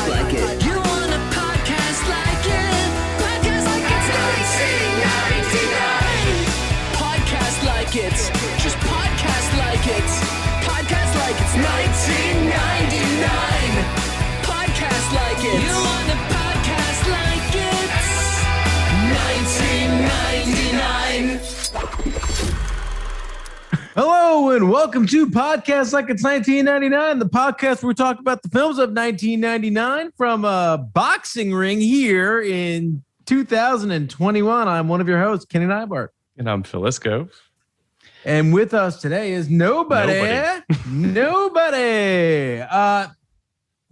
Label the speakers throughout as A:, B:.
A: like it. You want a podcast like it? Podcast like it's 1999. Podcast like it. Just podcast like it. Podcast like it's 1999. Podcast like it. You want a podcast like it's 1999.
B: Hello and welcome to Podcast Like It's 1999, the podcast where we talk about the films of 1999 from a boxing ring here in 2021. I'm one of your hosts, Kenny Nybart.
C: And I'm Phil Isco.
B: And with us today is nobody.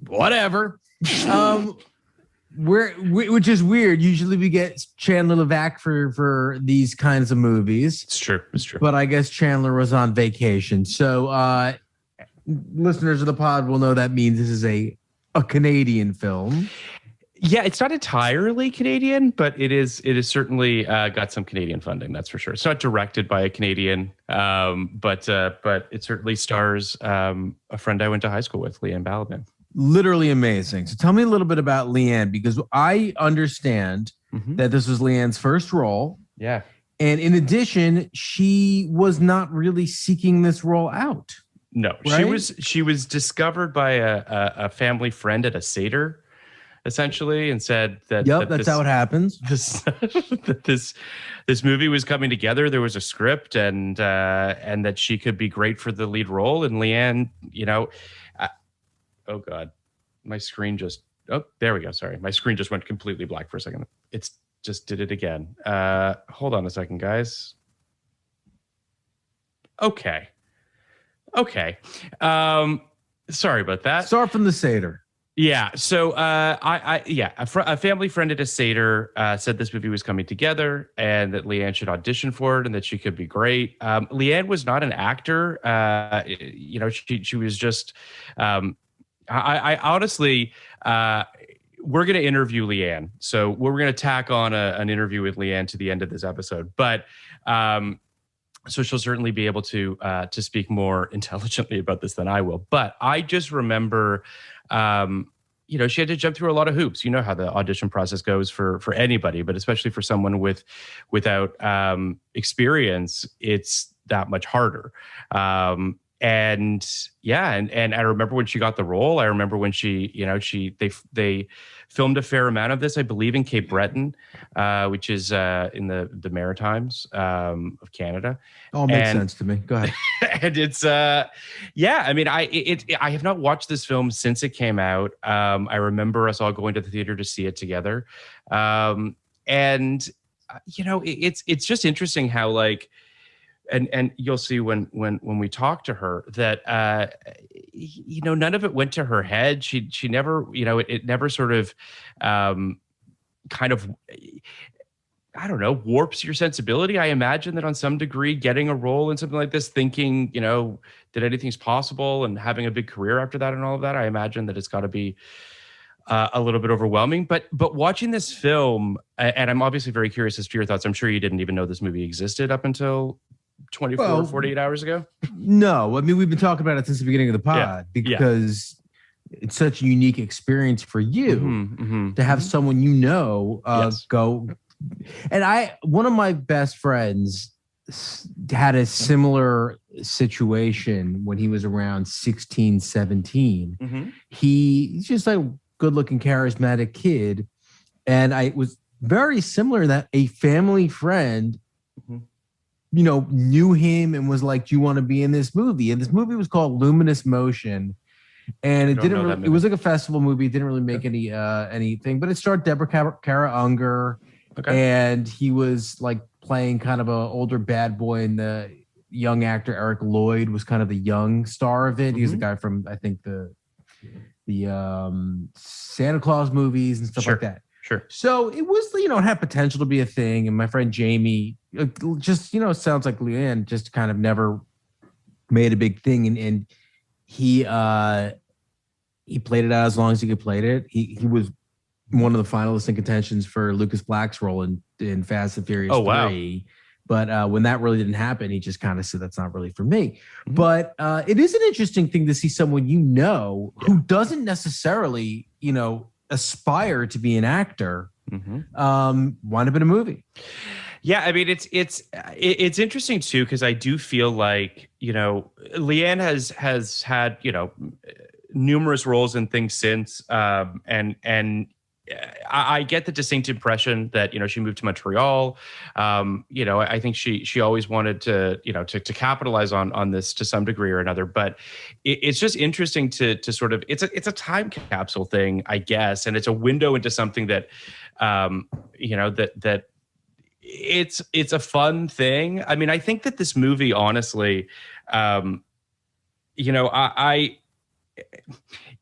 B: Whatever. Which is weird. Usually we get Chandler Levac for these kinds of movies.
C: It's true.
B: But I guess Chandler was on vacation. So listeners of the pod will know that means this is a Canadian film.
C: Yeah, it's not entirely Canadian, but it is certainly got some Canadian funding, that's for sure. It's not directed by a Canadian, but it certainly stars a friend I went to high school with, Liane Balaban.
B: Literally amazing. So tell me a little bit about Liane, because I understand that this was Liane's first role.
C: Yeah.
B: And in addition, she was not really seeking this role out.
C: No, right? She was discovered by a family friend at a Seder, essentially, and said that
B: that's how it happens.
C: That this movie was coming together. There was a script, and that she could be great for the lead role. And Liane, oh God, my screen there we go. Sorry. My screen just went completely black for a second. It's just did it again. Hold on a second, guys. Okay. Sorry about that.
B: Start from the Seder.
C: Yeah. So a family friend at a Seder said this movie was coming together and that Liane should audition for it and that she could be great. Liane was not an actor. She was just, I honestly, we're going to interview Liane. So we're going to tack on an interview with Liane to the end of this episode. But so she'll certainly be able to speak more intelligently about this than I will. But I just remember, she had to jump through a lot of hoops. You know how the audition process goes for anybody, but especially for someone without experience, it's that much harder. And I remember when she got the role. I remember when they filmed a fair amount of this, I believe, in Cape Breton, which is in the Maritimes of Canada.
B: All makes sense to me. Go ahead.
C: And it's I have not watched this film since it came out. I remember us all going to the theater to see it together, it's just interesting how And you'll see when we talk to her that none of it went to her head. She never it never sort of kind of warps your sensibility. I imagine that on some degree, getting a role in something like this, thinking that anything's possible and having a big career after that and all of that, I imagine that it's got to be a little bit overwhelming. But watching this film, and I'm obviously very curious as to your thoughts. I'm sure you didn't even know this movie existed up until 48 hours ago? No.
B: I mean, we've been talking about it since the beginning of the pod because it's such a unique experience for you to have someone go. And one of my best friends had a similar situation when he was around 16, 17. He's just like a good-looking, charismatic kid. And I was very similar that a family friend knew him and was like, do you want to be in this movie? And this movie was called Luminous Motion. And it was like a festival movie. It didn't really make anything, but it starred Deborah Kara Unger. Okay. And he was like playing kind of an older bad boy, and the young actor Eric Lloyd was kind of the young star of it. He was the guy from, I think, the Santa Claus movies and stuff like that.
C: Sure.
B: So it was, it had potential to be a thing. And my friend Jamie just, sounds like Liane just kind of never made a big thing. And he played it out as long as he could play it. He was one of the finalists in contentions for Lucas Black's role in Fast and Furious 3. But when that really didn't happen, he just kind of said, that's not really for me. But it is an interesting thing to see someone who doesn't necessarily, aspire to be an actor, wind up in a movie.
C: Yeah, I mean, it's interesting too, because I do feel like, Liane has had, numerous roles and things since, and I get the distinct impression that, she moved to Montreal. I think she always wanted to, to capitalize on this to some degree or another. But it's just interesting to sort of, it's a time capsule thing, I guess. And it's a window into something that, that it's a fun thing. I mean, I think that this movie, honestly,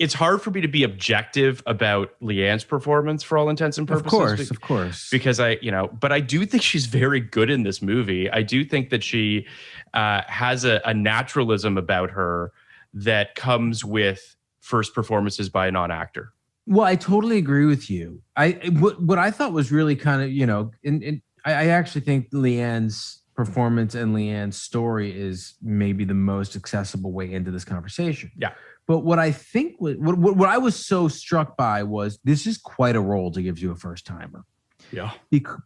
C: it's hard for me to be objective about Liane's performance for all intents and purposes.
B: Of course.
C: Because but I do think she's very good in this movie. I do think that she has a naturalism about her that comes with first performances by a non-actor.
B: Well, I totally agree with you. What I thought was really kind of, I actually think Liane's performance and Liane's story is maybe the most accessible way into this conversation.
C: Yeah.
B: But what I think what I was so struck by was this is quite a role to give you a first timer.
C: Yeah.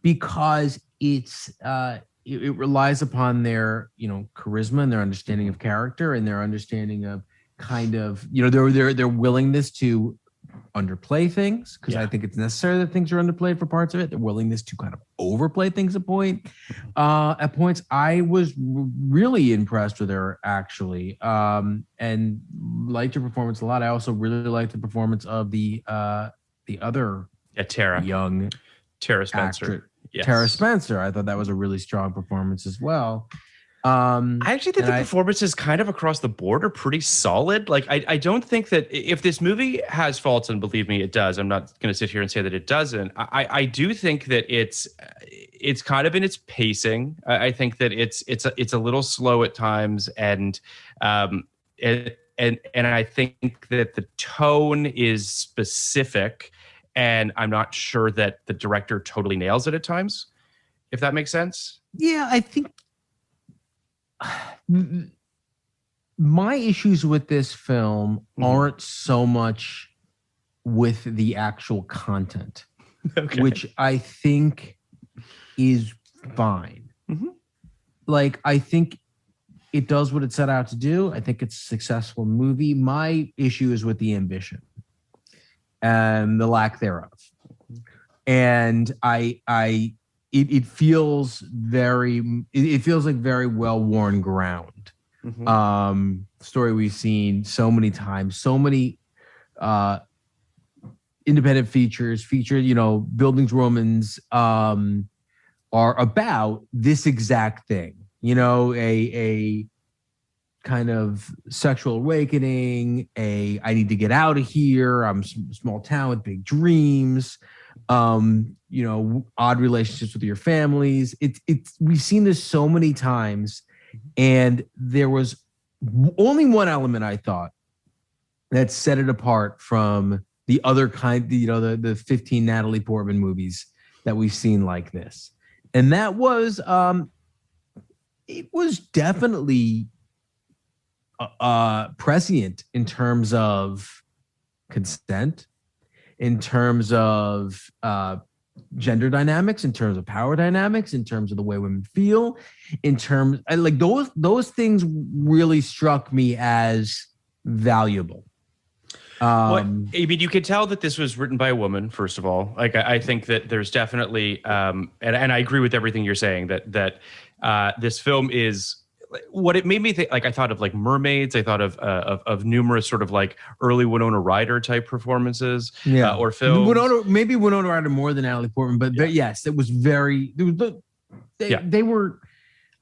B: Because it relies upon their, charisma and their understanding of character and their understanding of kind of, their willingness to underplay things, because I think it's necessary that things are underplayed for parts of it. Their willingness to kind of overplay things at points. I was really impressed with her, actually, and liked her performance a lot. I also really liked the performance of the other
C: Tara Spencer.
B: Actor, yes. Tara Spencer. I thought that was a really strong performance as well.
C: I actually think the performances kind of across the board are pretty solid. Like, I don't think that if this movie has faults, and believe me, it does. I'm not going to sit here and say that it doesn't. I do think that it's kind of in its pacing. I think that it's a little slow at times, and I think that the tone is specific, and I'm not sure that the director totally nails it at times, if that makes sense.
B: Yeah, I think my issues with this film aren't so much with the actual content, which I think is fine. Like, I think it does what it set out to do. I think it's a successful movie. My issue is with the ambition and the lack thereof. And it feels like very well-worn ground. Story we've seen so many times, so many independent features, Buildings Romans are about this exact thing, a kind of sexual awakening, I need to get out of here, I'm a small town with big dreams, odd relationships with your families. We've seen this so many times, and there was only one element I thought that set it apart from the other kind, the 15 Natalie Portman movies that we've seen like this. And that was, it was definitely prescient in terms of consent, in terms of gender dynamics, in terms of power dynamics, in terms of the way women feel, in terms like those things really struck me as valuable.
C: I mean, you could tell that this was written by a woman, first of all. Like, I think that there's definitely, and I agree with everything you're saying, that this film is, what it made me think, like, I thought of like Mermaids, I thought of numerous sort of like early Winona Ryder type performances, or films.
B: Maybe Winona Ryder more than Natalie Portman, but yes, it was very. They were.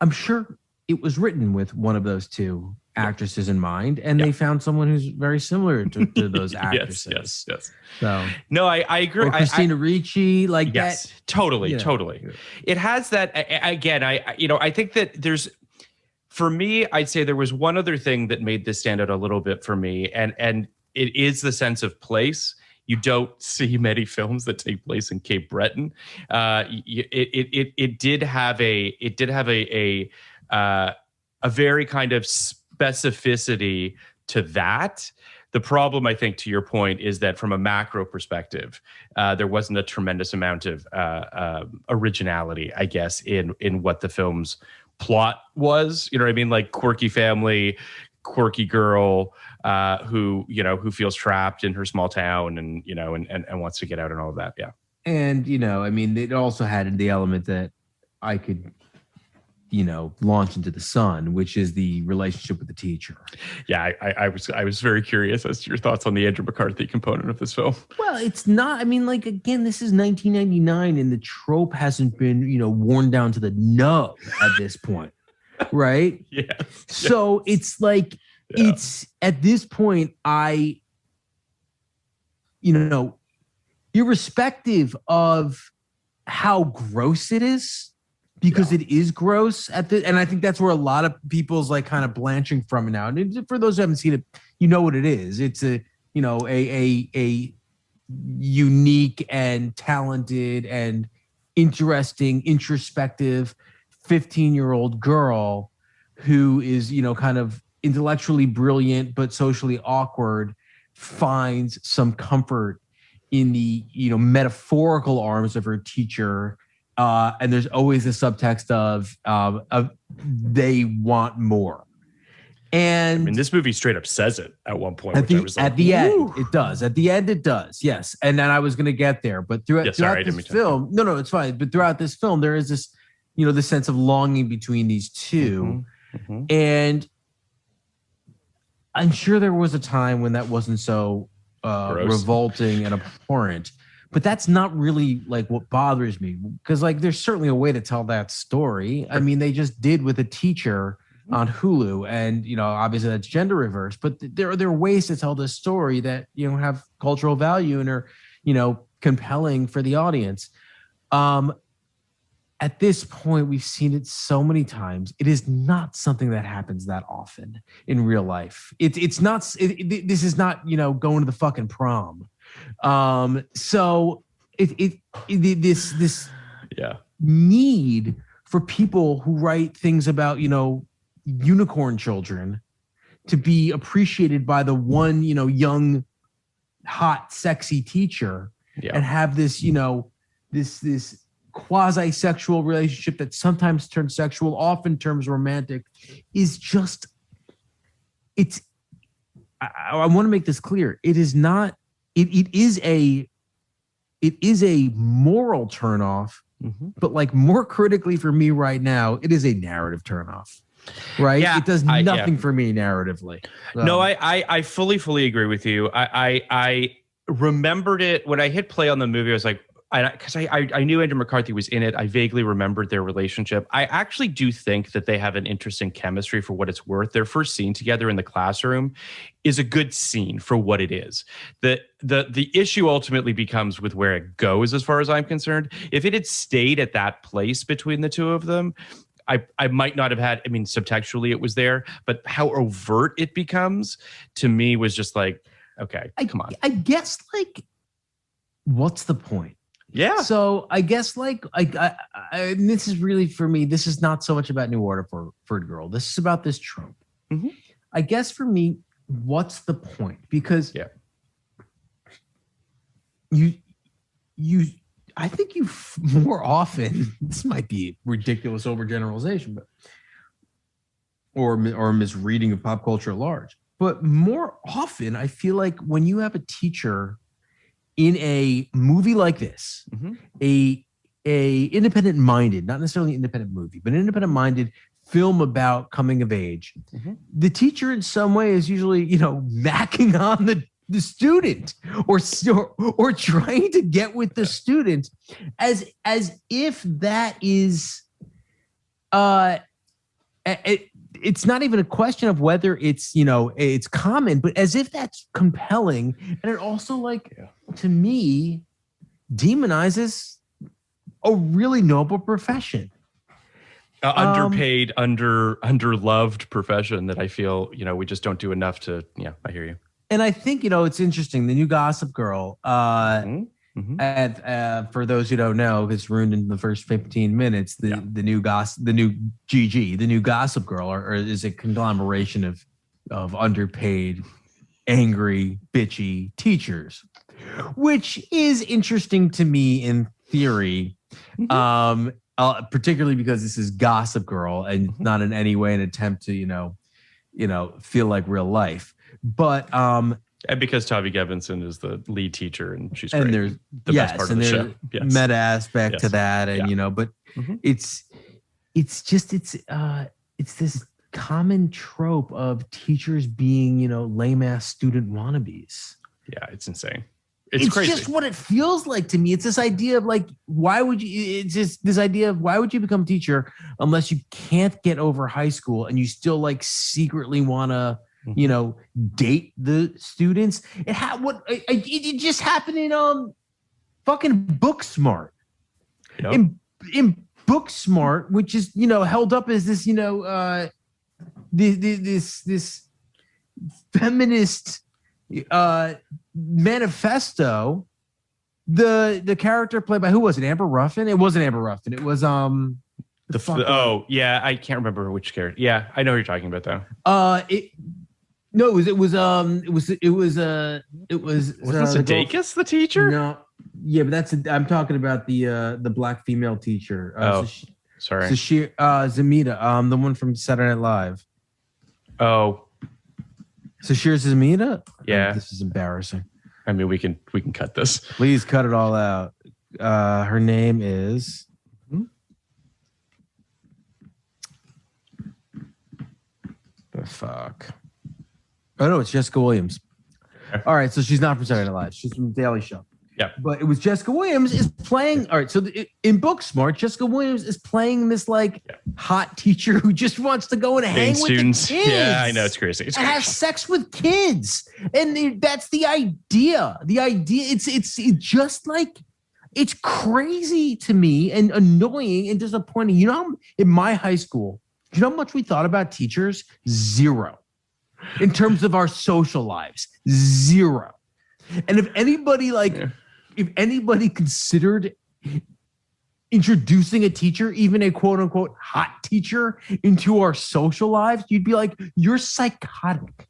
B: I'm sure it was written with one of those two actresses in mind, and they found someone who's very similar to those actresses.
C: Yes.
B: So
C: no, I agree.
B: Or Christina Ricci, like
C: yes,
B: that.
C: Totally. It has that. Again, I think that there's. For me, I'd say there was one other thing that made this stand out a little bit for me, and it is the sense of place. You don't see many films that take place in Cape Breton. It did have a very kind of specificity to that. The problem, I think, to your point, is that from a macro perspective, there wasn't a tremendous amount of originality, I guess, in what the film's plot was. You know what I mean? Like quirky family, quirky girl who feels trapped in her small town and wants to get out and all of that. Yeah.
B: And, I mean, it also had the element that I could launch into the sun, which is the relationship with the teacher.
C: Yeah, I was very curious as to your thoughts on the Andrew McCarthy component of this film.
B: Well, it's not. I mean, like, again, this is 1999, and the trope hasn't been, worn down to the no at this point, right?
C: Yeah.
B: So it's like, it's at this point, irrespective of how gross it is, because it is gross and I think that's where a lot of people's like kind of blanching from it now. And for those who haven't seen it, you know what it is. It's a unique and talented and interesting, introspective 15-year-old girl who is, kind of intellectually brilliant but socially awkward, finds some comfort in the, metaphorical arms of her teacher. And there's always a subtext of they want more. And
C: I mean, this movie straight up says it at one point.
B: At the end, it does. At the end, it does. Yes. And then I was going to get there, but throughout this film, no, it's fine. But throughout this film, there is this, the sense of longing between these two. Mm-hmm. Mm-hmm. And I'm sure there was a time when that wasn't so revolting and abhorrent. But that's not really like what bothers me, because like there's certainly a way to tell that story. I mean, they just did with a teacher on Hulu, and obviously that's gender reverse. But there are ways to tell this story that have cultural value and are compelling for the audience. At this point, we've seen it so many times. It is not something that happens that often in real life. It's not. This is not going to the fucking prom. So this need for people who write things about, unicorn children to be appreciated by the one, young, hot, sexy teacher and have this, this quasi-sexual relationship that sometimes turns sexual, often turns romantic, is just, I want to make this clear. It is not. It is a moral turnoff, but like more critically for me right now, it is a narrative turnoff, right? Yeah, it does nothing for me narratively. So.
C: No, I fully agree with you. I remembered it when I hit play on the movie. I was like, because I knew Andrew McCarthy was in it. I vaguely remembered their relationship. I actually do think that they have an interesting chemistry for what it's worth. Their first scene together in the classroom is a good scene for what it is. The issue ultimately becomes with where it goes, as far as I'm concerned. If it had stayed at that place between the two of them, I might not have had, subtextually it was there, but how overt it becomes to me was just like, okay, come on.
B: I guess like, what's the point?
C: Yeah.
B: So I guess like this is really, for me, this is not so much about New Waterford Girl. This is about this trope. Mm-hmm. I guess for me, what's the point? Because I think you more often, this might be ridiculous overgeneralization, but or a misreading of pop culture at large. But more often, I feel like when you have a teacher in a movie like this, a independent-minded, not necessarily independent movie, but an independent-minded film about coming of age, the teacher in some way is usually, macking on the student or trying to get with the student as if that is it's not even a question of whether it's it's common, but as if that's compelling. And it also to me demonizes a really noble profession,
C: underpaid, underloved profession that I feel we just don't do enough to. Yeah, I hear you.
B: And I think, it's interesting. The new Gossip Girl, for those who don't know, it's ruined in the first 15 minutes. The new GG, the new Gossip Girl, or is a conglomeration of underpaid, angry, bitchy teachers, which is interesting to me in theory. Particularly because this is Gossip Girl and not in any way an attempt to, feel like real life. But
C: and because Tavi Gevinson is the lead teacher and she's great.
B: And there's
C: best part of the show. Yes.
B: Meta aspect to that, and but it's this common trope of teachers being lame ass student wannabes.
C: Yeah, it's insane. It's crazy.
B: Just what it feels like to me. It's this idea of why would you become a teacher unless you can't get over high school and you still secretly want to, date the students. It just happened in fucking Booksmart. Yep. In Booksmart, which is, held up as this, this feminist manifesto. The character played by, who was it? Amber Ruffin? It wasn't Amber Ruffin. It was
C: I can't remember which character. Yeah, I know what you're talking about though.
B: It was
C: Sudeikis, the teacher?
B: No. Yeah, but I'm talking about the black female teacher.
C: Sorry.
B: Zamita, the one from Saturday Night Live.
C: Oh.
B: Sashir Zamita?
C: Yeah.
B: Oh, this is embarrassing.
C: I mean, we can cut this.
B: Please cut it all out. Her name is the fuck. Oh no, it's Jessica Williams. Okay. All right, so she's not from Saturday Night Live. She's from The Daily Show.
C: Yeah,
B: but it was Jessica Williams is playing. All right, so in Booksmart, Jessica Williams is playing this hot teacher who just wants to go and hang with students. The kids.
C: Yeah, I know, it's crazy. It's crazy.
B: Has sex with kids, and that's the idea. The idea, it's just it's crazy to me and annoying and disappointing. In my high school, do you know how much we thought about teachers? Zero. In terms of our social lives, zero. And if anybody considered introducing a teacher, even a quote unquote hot teacher, into our social lives, you'd be like, you're psychotic.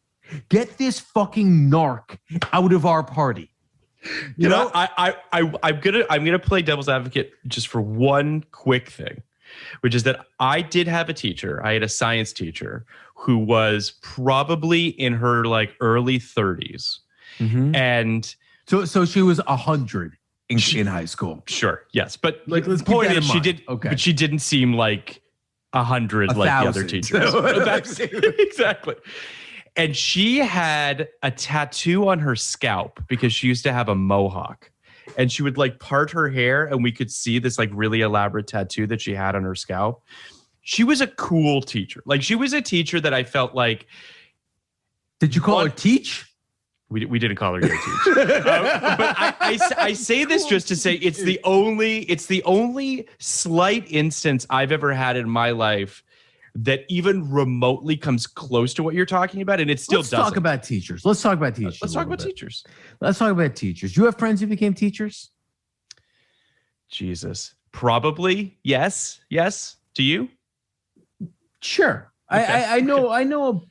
B: Get this fucking narc out of our party.
C: You know, I'm gonna play devil's advocate just for one quick thing, which is that I did have a teacher. I had a science teacher who was probably in her early 30s. Mm-hmm. And
B: so she was 100 in high school.
C: Sure. Yes. But
B: let's
C: the point is
B: okay.
C: But she didn't seem like 100 like the other teachers. Exactly. And she had a tattoo on her scalp because she used to have a mohawk. And she would part her hair and we could see this really elaborate tattoo that she had on her scalp. She was a cool teacher. She was a teacher that I felt like.
B: Did you call her Teach?
C: We didn't call her Teach. But I say this just to say it's the only slight instance I've ever had in my life that even remotely comes close to what you're talking about, and it still doesn't.
B: Let's talk about teachers. Let's talk about teachers. Do you have friends who became teachers?
C: Jesus. Probably. Yes. Do you?
B: Sure. Okay. I know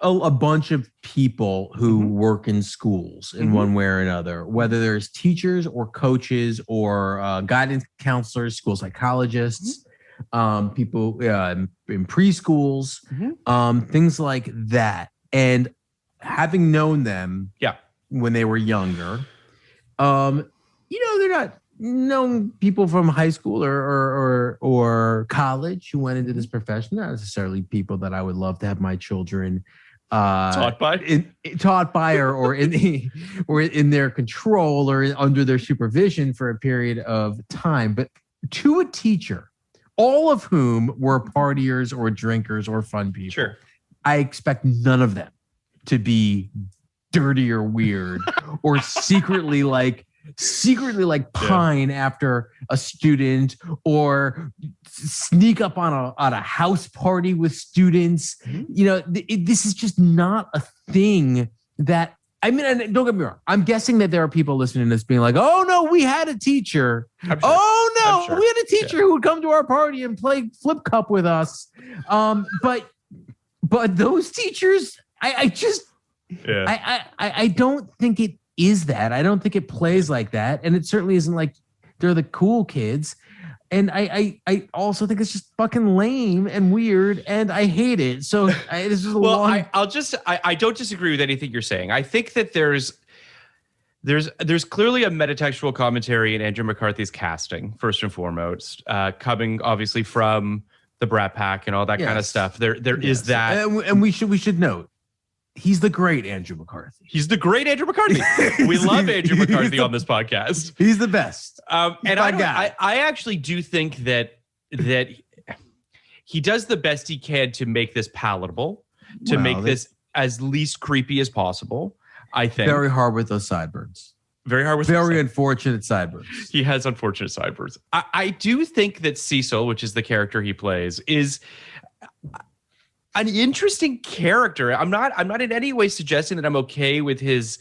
B: a bunch of people who work in schools in one way or another, whether there's teachers or coaches or guidance counselors, school psychologists, people in preschools, things like that. And having known them when they were younger, they're not known people from high school or college who went into this profession, not necessarily people that I would love to have my children taught by or in their control or under their supervision for a period of time. But to a teacher, all of whom were partiers or drinkers or fun people,
C: sure,
B: I expect none of them to be dirty or weird or secretly pine after a student or sneak up on a house party with students. This is just not a thing that I mean, and don't get me wrong. I'm guessing that there are people listening to this being like, "Oh no, we had a teacher.
C: Sure.
B: Oh no, we had a teacher who would come to our party and play flip cup with us." But those teachers, I don't think it is that. I don't think it plays like that, and it certainly isn't like they're the cool kids. And I also think it's just fucking lame and weird, and I hate it. So it's just
C: I don't disagree with anything you're saying. I think that there's clearly a metatextual commentary in Andrew McCarthy's casting, first and foremost, coming obviously from the Brat Pack and all that kind of stuff. There is that,
B: and we should note. He's the great Andrew McCarthy.
C: He's the great Andrew McCarthy. We love Andrew McCarthy on this podcast.
B: He's the best.
C: And I actually do think that he does the best he can to make this palatable, to make this as least creepy as possible. I think
B: very hard with those sideburns.
C: Very hard with
B: very unfortunate sideburns.
C: He has unfortunate sideburns. I do think that Cecil, which is the character he plays, is an interesting character. I'm not in any way suggesting that I'm okay with his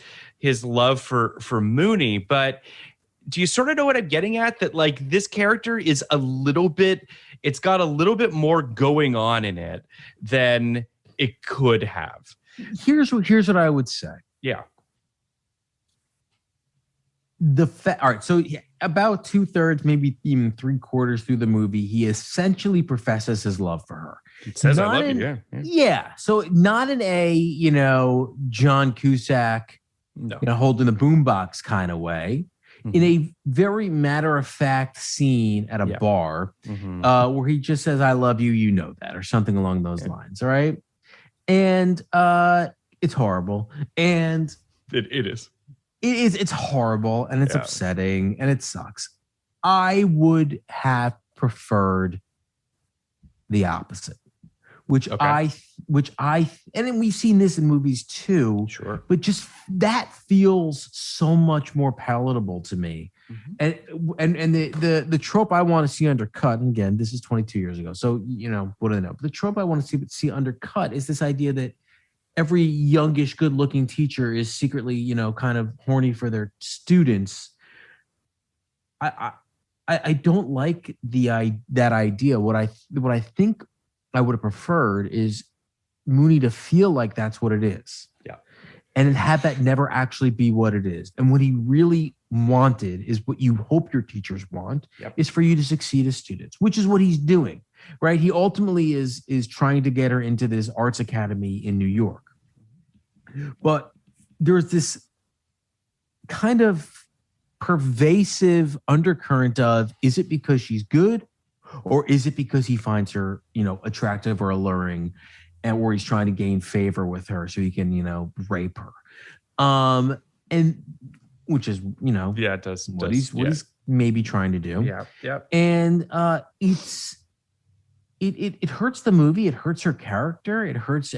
C: love for Mooney, but do you sort of know what I'm getting at? That like this character is it's got a little bit more going on in it than it could have.
B: Here's what I would say.
C: Yeah.
B: All right, so about 2/3, maybe even 3/4 through the movie, he essentially professes his love for her.
C: It says I love you,
B: yeah. So not in a, John Cusack, holding the boombox kind of way. In a very matter-of-fact scene at a bar where he just says, "I love you, you know that," or something along those lines, all right? And it's horrible. And
C: it is.
B: It's horrible, and it's upsetting, and it sucks. I would have preferred the opposite, which I and then we've seen this in movies too.
C: Sure.
B: But just that feels so much more palatable to me. And the trope I want to see undercut, and again, this is 22 years ago, so what do I know? But the trope I want to see undercut is this idea that every youngish, good-looking teacher is secretly, kind of horny for their students. I don't like that idea. What I think I would have preferred is Mooney to feel like that's what it is.
C: Yeah.
B: And have that never actually be what it is. And what he really wanted is what you hope your teachers want, is for you to succeed as students, which is what he's doing, right? He ultimately is trying to get her into this arts academy in New York. But there's this kind of pervasive undercurrent of, is it because she's good, or is it because he finds her, attractive or alluring, and or he's trying to gain favor with her so he can, rape her, and which is,
C: it does
B: what he's maybe trying to do.
C: Yeah.
B: And it hurts the movie. It hurts her character. It hurts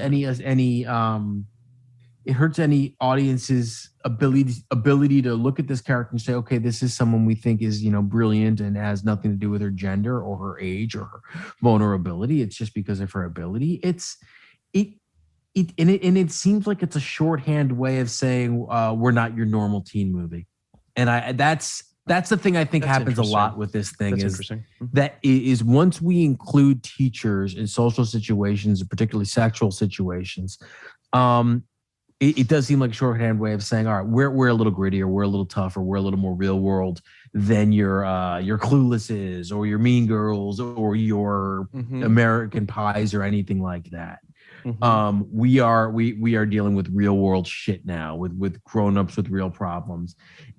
B: it hurts any audience's ability to look at this character and say, okay, this is someone we think is, brilliant and has nothing to do with her gender or her age or her vulnerability. It's just because of her ability. It seems like it's a shorthand way of saying we're not your normal teen movie. And that's the thing I think happens a lot with this thing. That is once we include teachers in social situations, particularly sexual situations, it does seem like a shorthand way of saying, all right, we're a little grittier, we're a little tougher, we're a little more real world than your Cluelesses or your Mean Girls or your American Pies or anything like that. We are dealing with real world shit now with grown-ups with real problems.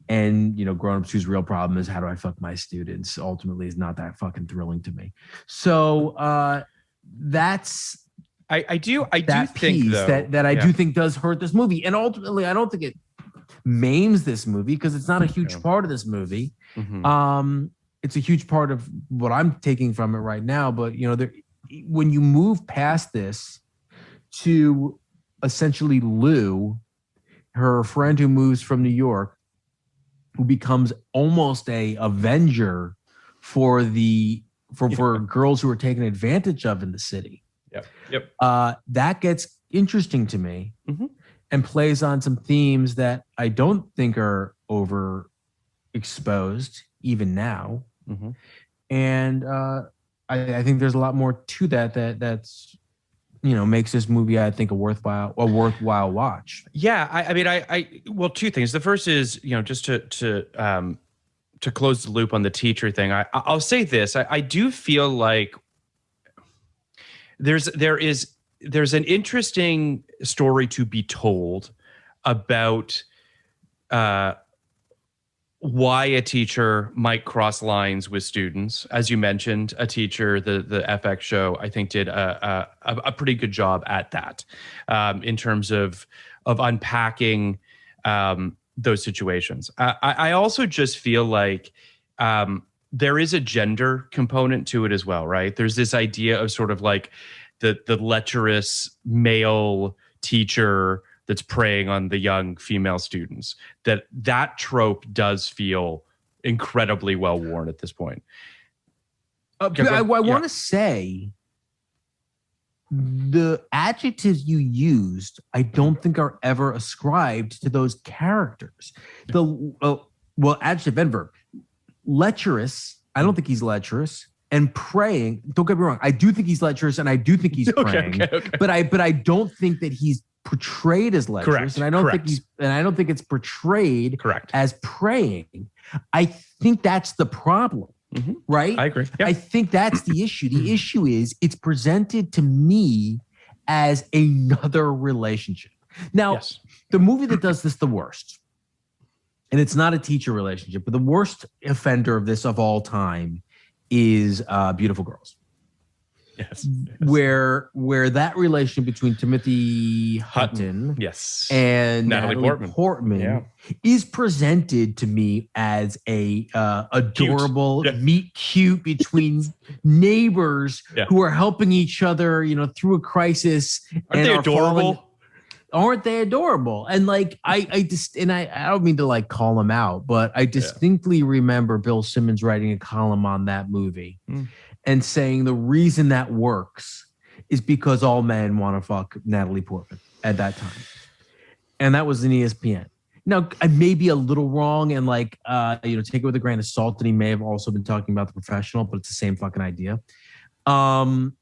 B: And grown-ups whose real problem is, how do I fuck my students, ultimately is not that fucking thrilling to me. So that's
C: I do
B: think though, that I do think does hurt this movie. And ultimately, I don't think it maims this movie because it's not a huge part of this movie. It's a huge part of what I'm taking from it right now. But when you move past this to essentially Lou, her friend who moves from New York, who becomes almost a avenger for girls who are taken advantage of in the city.
C: Yep.
B: That gets interesting to me. and plays on some themes that I don't think are overexposed even now. Mm-hmm. And I think there's a lot more to that's makes this movie, I think, a worthwhile watch.
C: Yeah, I mean, well, two things. The first is, just to close the loop on the teacher thing. I'll say this: I do feel like there's an interesting story to be told about why a teacher might cross lines with students. As you mentioned, a teacher, the FX show, I think, did a pretty good job at that in terms of unpacking those situations. I also just feel like there is a gender component to it as well, right? There's this idea of sort of like the lecherous male teacher that's preying on the young female students. That trope does feel incredibly well worn at this point.
B: I want to say the adjectives you used, I don't think are ever ascribed to those characters. Adjective and verb. Lecherous, I don't think he's lecherous. And praying, don't get me wrong, I do think he's lecherous and I do think he's praying. Okay. But I don't think that he's portrayed as lecherous.
C: Correct.
B: And I don't think it's portrayed as praying. I think that's the problem. Mm-hmm. Right?
C: I agree. Yep.
B: I think that's the issue. The issue is it's presented to me as another relationship. Now, the movie that does this the worst, and it's not a teacher relationship, but the worst offender of this of all time is Beautiful Girls.
C: Yes.
B: Where that relation between Timothy Hutton and Natalie Portman is presented to me as a adorable meet cute between neighbors who are helping each other, through a crisis.
C: Aren't they adorable?
B: Aren't they adorable? And like I don't mean to like call them out, but I distinctly remember Bill Simmons writing a column on that movie. And saying the reason that works is because all men want to fuck Natalie Portman at that time. And that was in ESPN. Now, I may be a little wrong and take it with a grain of salt. And he may have also been talking about The Professional, but it's the same fucking idea. And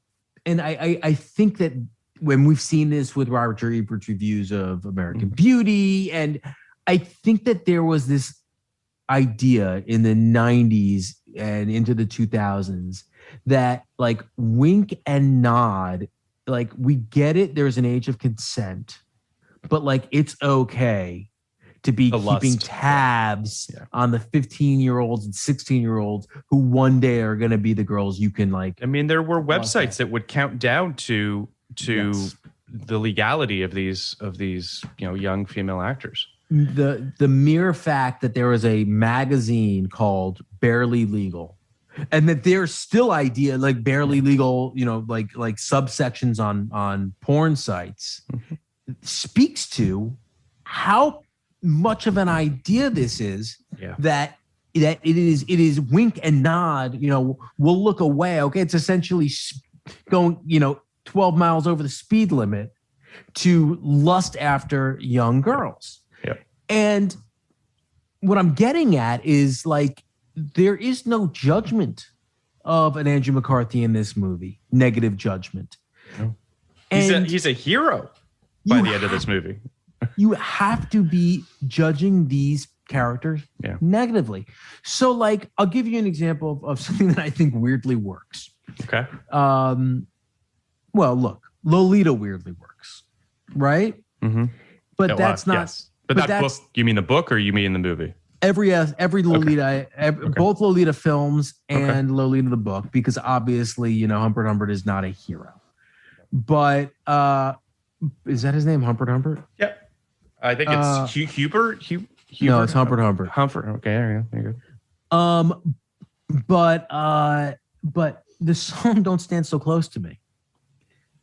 B: I think that when we've seen this with Robert Ebert's reviews of American Beauty, and I think that there was this idea in the 90s and into the 2000s that like wink and nod, like we get it, there's an age of consent, but like it's okay to be keeping tabs on the 15-year-olds and 16-year-olds who one day are going to be the girls you can like. I
C: mean, there were websites that would count down to the legality of these young female actors.
B: The mere fact that there was a magazine called Barely Legal, and that there's still idea like barely legal, like subsections on porn sites, speaks to how much of an idea this is. That it is wink and nod. We'll look away. Okay, it's essentially going 12 miles over the speed limit to lust after young girls. And what I'm getting at is like, there is no judgment of an Andrew McCarthy in this movie. Negative judgment.
C: No. He's a hero by the end of this movie.
B: You have to be judging these characters negatively. So like, I'll give you an example of something that I think weirdly works.
C: Okay.
B: Well, look, Lolita weirdly works, right? Mm-hmm. But that's not... Yes.
C: But that book, you mean the book or you mean the movie?
B: Every Lolita, both Lolita films and Lolita the book, because obviously, Humpert Humpert is not a hero. But is that his name, Humpert Humpert?
C: Yep. I think it's Hubert.
B: No, it's Humpert Humpert.
C: Humpert. Okay, there you
B: go. But the song "Don't Stand So Close to Me"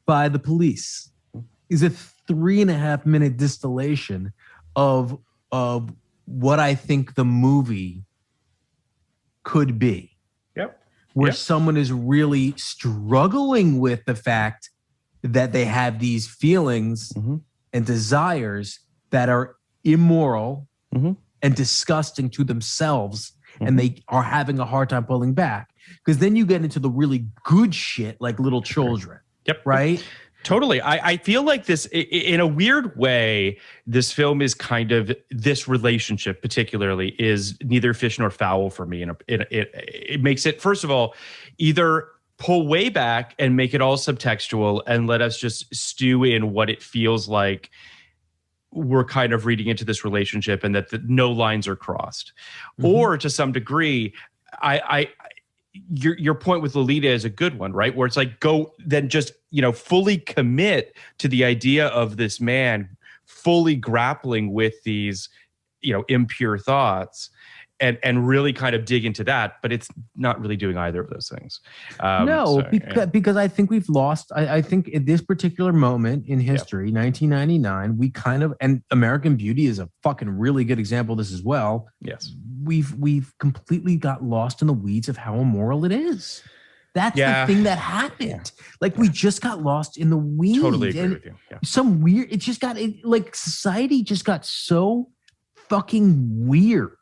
B: by The Police is a 3.5 minute distillation of what I think the movie could be. Where someone is really struggling with the fact that they have these feelings and desires that are immoral and disgusting to themselves, and they are having a hard time pulling back. Because then you get into the really good shit like little children.
C: Yep.
B: Right?
C: Totally. I feel like this, in a weird way, this film is kind of, this relationship particularly is neither fish nor fowl for me. And it makes it, first of all, either pull way back and make it all subtextual and let us just stew in what it feels like we're kind of reading into this relationship and that no lines are crossed. Or to some degree, your point with Lolita is a good one, right? Where it's like, go then just, fully commit to the idea of this man fully grappling with these, impure thoughts and really kind of dig into that. But it's not really doing either of those things.
B: Because I think we've lost, I think at this particular moment in history, 1999, we kind of, and American Beauty is a fucking really good example of this as well.
C: Yes.
B: We've completely got lost in the weeds of how immoral it is. That's the thing that happened. Like we just got lost in the weeds.
C: Totally agree with you. Yeah.
B: Some weird, it just got like society just got so fucking weird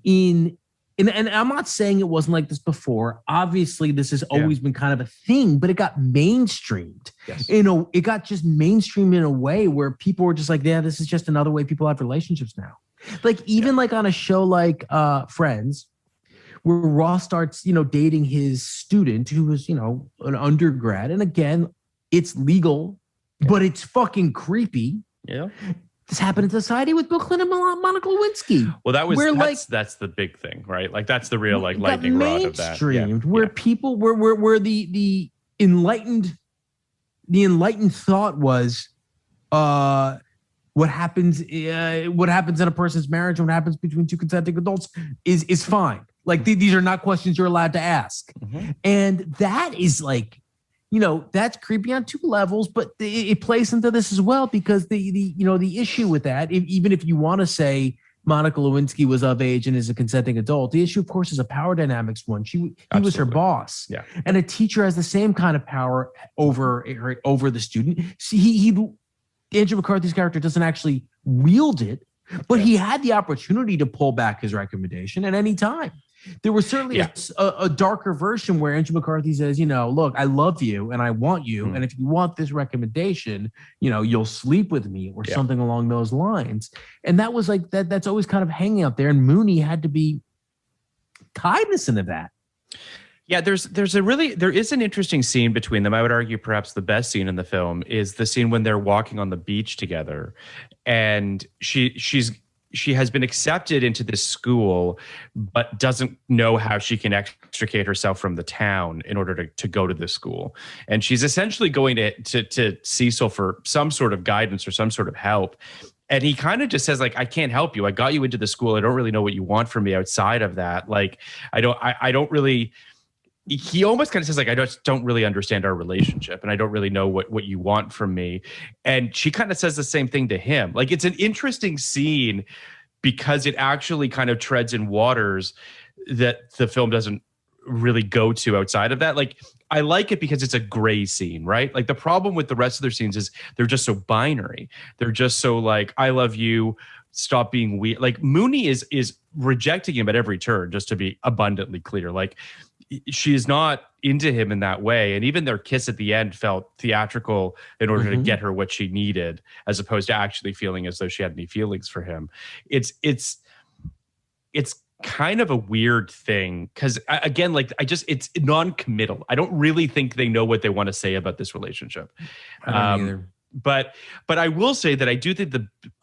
B: and I'm not saying it wasn't like this before. Obviously, this has always been kind of a thing, but it got mainstreamed.
C: Yes.
B: It got just mainstreamed in a way where people were just like, yeah, this is just another way people have relationships now. Like even like on a show like Friends, where Ross starts, dating his student who was, an undergrad. And again, it's legal, but it's fucking creepy.
C: Yeah.
B: This happened in society with Bill Clinton and Monica Lewinsky.
C: Well, that's the big thing, right? Like that's the real lightning rod of that.
B: Where people where the enlightened thought was what happens in a person's marriage and what happens between two consenting adults is fine. Like these are not questions you're allowed to ask. And that is like, that's creepy on two levels, but it plays into this as well because the issue with that, even if you want to say Monica Lewinsky was of age and is a consenting adult, the issue, of course, is a power dynamics one. He was her boss, and a teacher has the same kind of power over the student. See, Andrew McCarthy's character doesn't actually wield it, but he had the opportunity to pull back his recommendation at any time. There was certainly a darker version where Andrew McCarthy says, look, I love you and I want you. And if you want this recommendation, you'll sleep with me or something along those lines. And that was like that's always kind of hanging out there. And Mooney had to be cognizant of that.
C: Yeah, there is an interesting scene between them. I would argue perhaps the best scene in the film is the scene when they're walking on the beach together. And she has been accepted into this school, but doesn't know how she can extricate herself from the town in order to go to this school. And she's essentially going to Cecil for some sort of guidance or some sort of help. And he kind of just says, like, I can't help you. I got you into the school. I don't really know what you want from me outside of that. Like, I don't really. He almost kind of says, like, I just don't really understand our relationship and I don't really know what you want from me. And she kind of says the same thing to him. Like, it's an interesting scene because it actually kind of treads in waters that the film doesn't really go to outside of that. Like, I like it because it's a gray scene, right? Like the problem with the rest of their scenes is they're just so binary. They're just so like, I love you, stop being weird. Like Mooney is rejecting him at every turn, just to be abundantly clear. Like, she is not into him in that way. And even their kiss at the end felt theatrical in order to get her what she needed, as opposed to actually feeling as though she had any feelings for him. It's kind of a weird thing because, again, like it's non-committal. I don't really think they know what they want to say about this relationship.
B: I don't either.
C: But I will say that I do think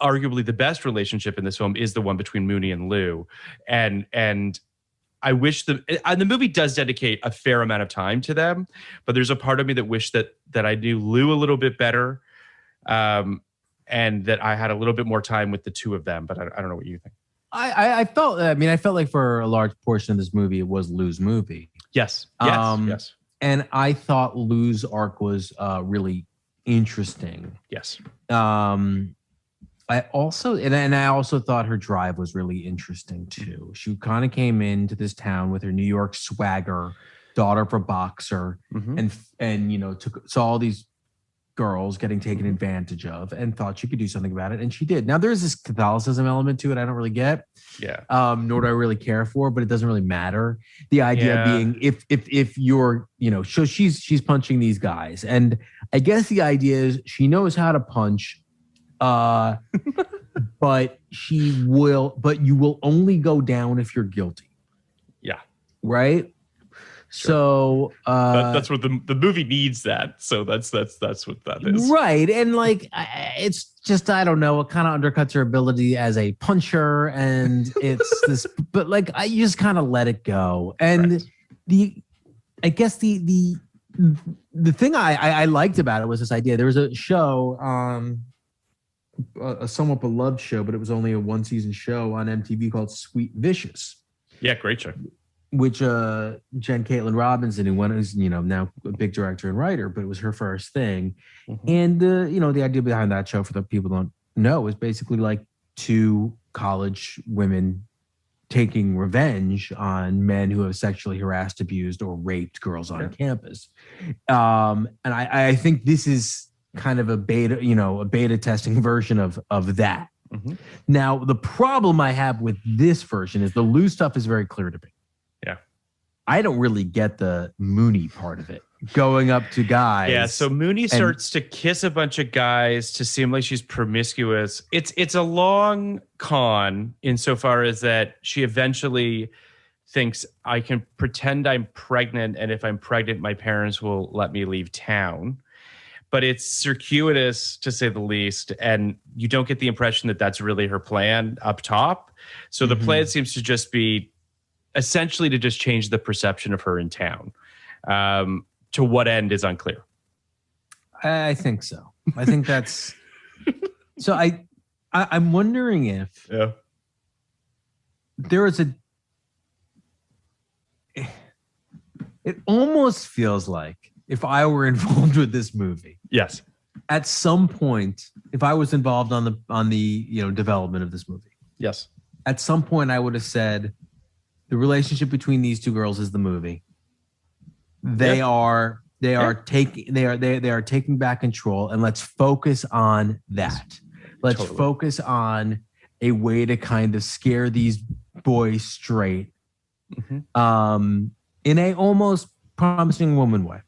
C: arguably the best relationship in this film is the one between Mooney and Lou. And I wish the movie does dedicate a fair amount of time to them, but there's a part of me that wished that I knew Lou a little bit better, and that I had a little bit more time with the two of them. But I don't know what you think.
B: I felt like for a large portion of this movie, it was Lou's movie.
C: Yes.
B: And I thought Lou's arc was really interesting.
C: Yes.
B: I also thought her drive was really interesting too. She kind of came into this town with her New York swagger, daughter of a boxer, and saw all these girls getting taken advantage of and thought she could do something about it, and she did. Now there's this Catholicism element to it I don't really get, nor do I really care for, but it doesn't really matter. The idea being if you're, so she's punching these guys, and I guess the idea is she knows how to punch, but you will only go down if you're guilty.
C: Yeah.
B: Right. Sure. So
C: that's what the movie needs. That so that's what that is,
B: right? And like it's just, I don't know, it kind of undercuts her ability as a puncher, and it's this, but like you just kind of let it go. And I guess the thing I liked about it was this idea. There was a show, a somewhat beloved show, but it was only a 1-season show on MTV called Sweet Vicious.
C: Yeah, great show.
B: Which Jen Caitlin Robinson, who's now a big director and writer, but it was her first thing. And the idea behind that show, for the people who don't know, is basically like 2 college women taking revenge on men who have sexually harassed, abused, or raped girls on campus. And I think this is kind of a beta testing version of that. Now, the problem I have with this version is the Lou stuff is very clear to me. I don't really get the Mooney part of it. Going up to guys.
C: Yeah, so Mooney starts to kiss a bunch of guys to seem like she's promiscuous. It's a long con insofar as that she eventually thinks, I can pretend I'm pregnant, and if I'm pregnant, my parents will let me leave town. But it's circuitous, to say the least, and you don't get the impression that that's really her plan up top. So the plan seems to just be essentially to just change the perception of her in town. To what end is unclear.
B: I think so. I think that's so. I'm wondering if there is it almost feels like if I were involved with this movie.
C: Yes.
B: At some point, if I was involved on the development of this movie.
C: Yes.
B: At some point I would have said, the relationship between these 2 girls is the movie. They are taking back control, and let's focus on that. Let's focus on a way to kind of scare these boys straight, in a almost Promising Woman way.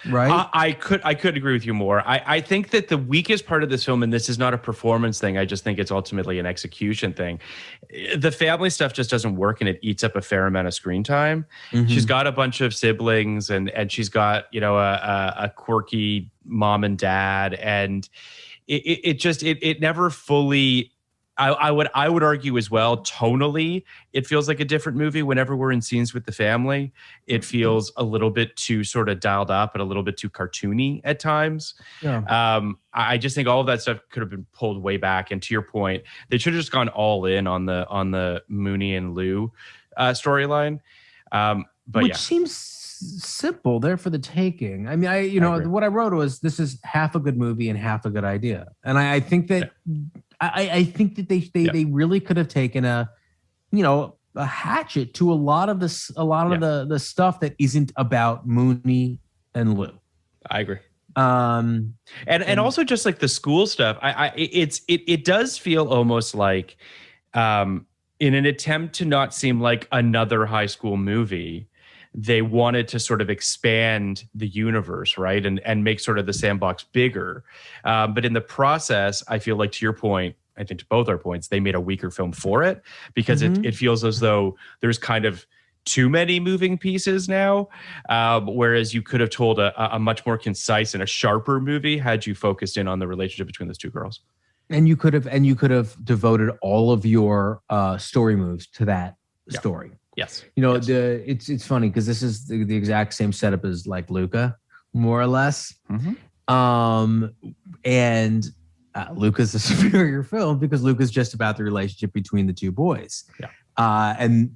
B: Right.
C: I could agree with you more. I think that the weakest part of this film, and this is not a performance thing, I just think it's ultimately an execution thing. The family stuff just doesn't work, and it eats up a fair amount of screen time. She's got a bunch of siblings, and she's got, a quirky mom and dad, and it never fully. I would argue as well, tonally, it feels like a different movie whenever we're in scenes with the family. It feels a little bit too sort of dialed up and a little bit too cartoony at times. Yeah. I just think all of that stuff could have been pulled way back. And to your point, they should have just gone all in on the Mooney and Lou storyline. Which
B: seems simple, there for the taking. I mean, what I wrote was, this is half a good movie and half a good idea. And I think that I think that they really could have taken a hatchet to a lot of the stuff that isn't about Mooney and Lou.
C: I agree. And also just like the school stuff, it does feel almost like in an attempt to not seem like another high school movie, they wanted to sort of expand the universe, right? And make sort of the sandbox bigger. But in the process, I feel like, to your point, I think to both our points, they made a weaker film for it, because it feels as though there's kind of too many moving pieces now. Whereas you could have told a much more concise and a sharper movie had you focused in on the relationship between those 2 girls.
B: And you could have devoted all of your story moves to that story.
C: Yes.
B: It's funny because this is the exact same setup as like Luca, more or less. And Luca's a superior film because Luca's just about the relationship between the 2 boys. And,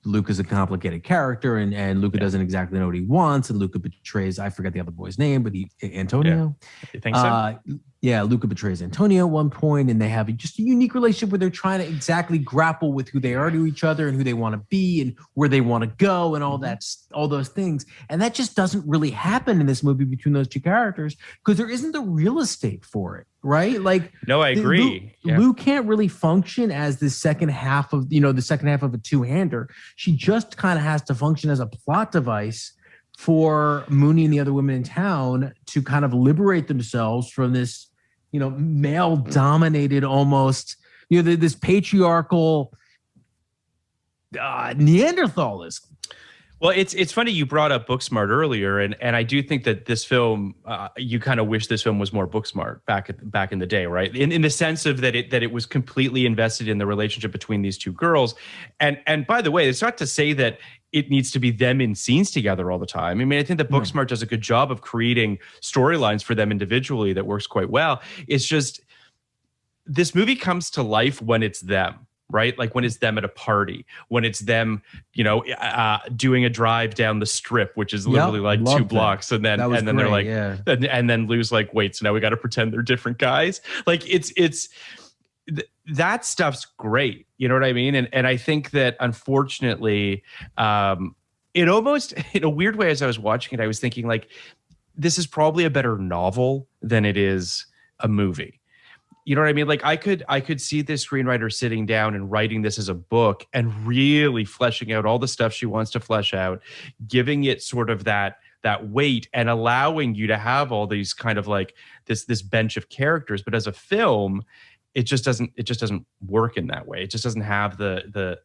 B: Luca's a complicated character, and Luca doesn't exactly know what he wants, and Luca betrays, I forget the other boy's name, but Antonio.
C: Yeah. You think so?
B: Yeah, Luca betrays Antonio at one point, and they have just a unique relationship where they're trying to exactly grapple with who they are to each other and who they want to be and where they want to go and all those things. And that just doesn't really happen in this movie between those two characters because there isn't the real estate for it, right? Like,
C: no, I agree.
B: Lou can't really function as the second half of a two-hander. She just kind of has to function as a plot device for Mooney and the other women in town to kind of liberate themselves from this, male-dominated almost, this patriarchal Neanderthalism.
C: Well, it's funny you brought up Booksmart earlier, and I do think that this film, you kind of wish this film was more Booksmart back in the day, right? In the sense of that it was completely invested in the relationship between these two girls, and by the way, it's not to say that it needs to be them in scenes together all the time. I mean, I think that Booksmart does a good job of creating storylines for them individually that works quite well. It's just this movie comes to life when it's them. Right? Like when it's them at a party, when it's them, doing a drive down the strip, which is literally like 2 blocks. And then they're like, and then Lou's like, wait, so now we got to pretend they're different guys. Like that stuff's great. You know what I mean? And I think that unfortunately, it almost, in a weird way, as I was watching it, I was thinking like, this is probably a better novel than it is a movie. You know what I mean? Like I could see this screenwriter sitting down and writing this as a book and really fleshing out all the stuff she wants to flesh out, giving it sort of that weight and allowing you to have all these kind of like this bench of characters. But as a film, it just doesn't work in that way. It just doesn't have the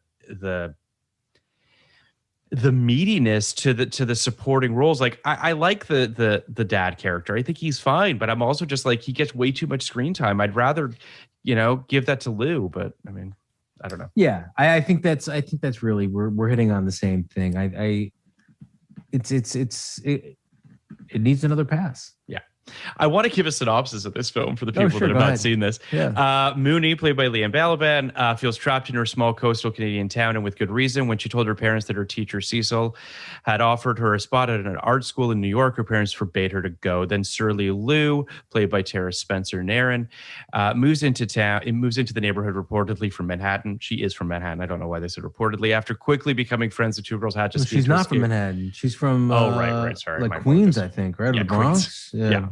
C: meatiness to the supporting roles. Like I like the dad character. I think he's fine, but I'm also just like, he gets way too much screen time. I'd rather, give that to Lou, but I mean, I don't know.
B: Yeah. I think that's really, we're hitting on the same thing. It needs another pass.
C: Yeah. I want to give a synopsis of this film for the people that have not seen this.
B: Yeah.
C: Mooney, played by Liane Balaban, feels trapped in her small coastal Canadian town, and with good reason. When she told her parents that her teacher, Cecil, had offered her a spot at an art school in New York, her parents forbade her to go. Then surly Lou, played by Tara Spencer-Nairn, moves into the neighborhood reportedly from Manhattan. She is from Manhattan. I don't know why they said reportedly. After quickly becoming friends with two girls, had to
B: speak. She's not from Manhattan. She's from
C: right. Sorry,
B: like Queens, I think, right?
C: Yeah,
B: or the Bronx.
C: Yeah.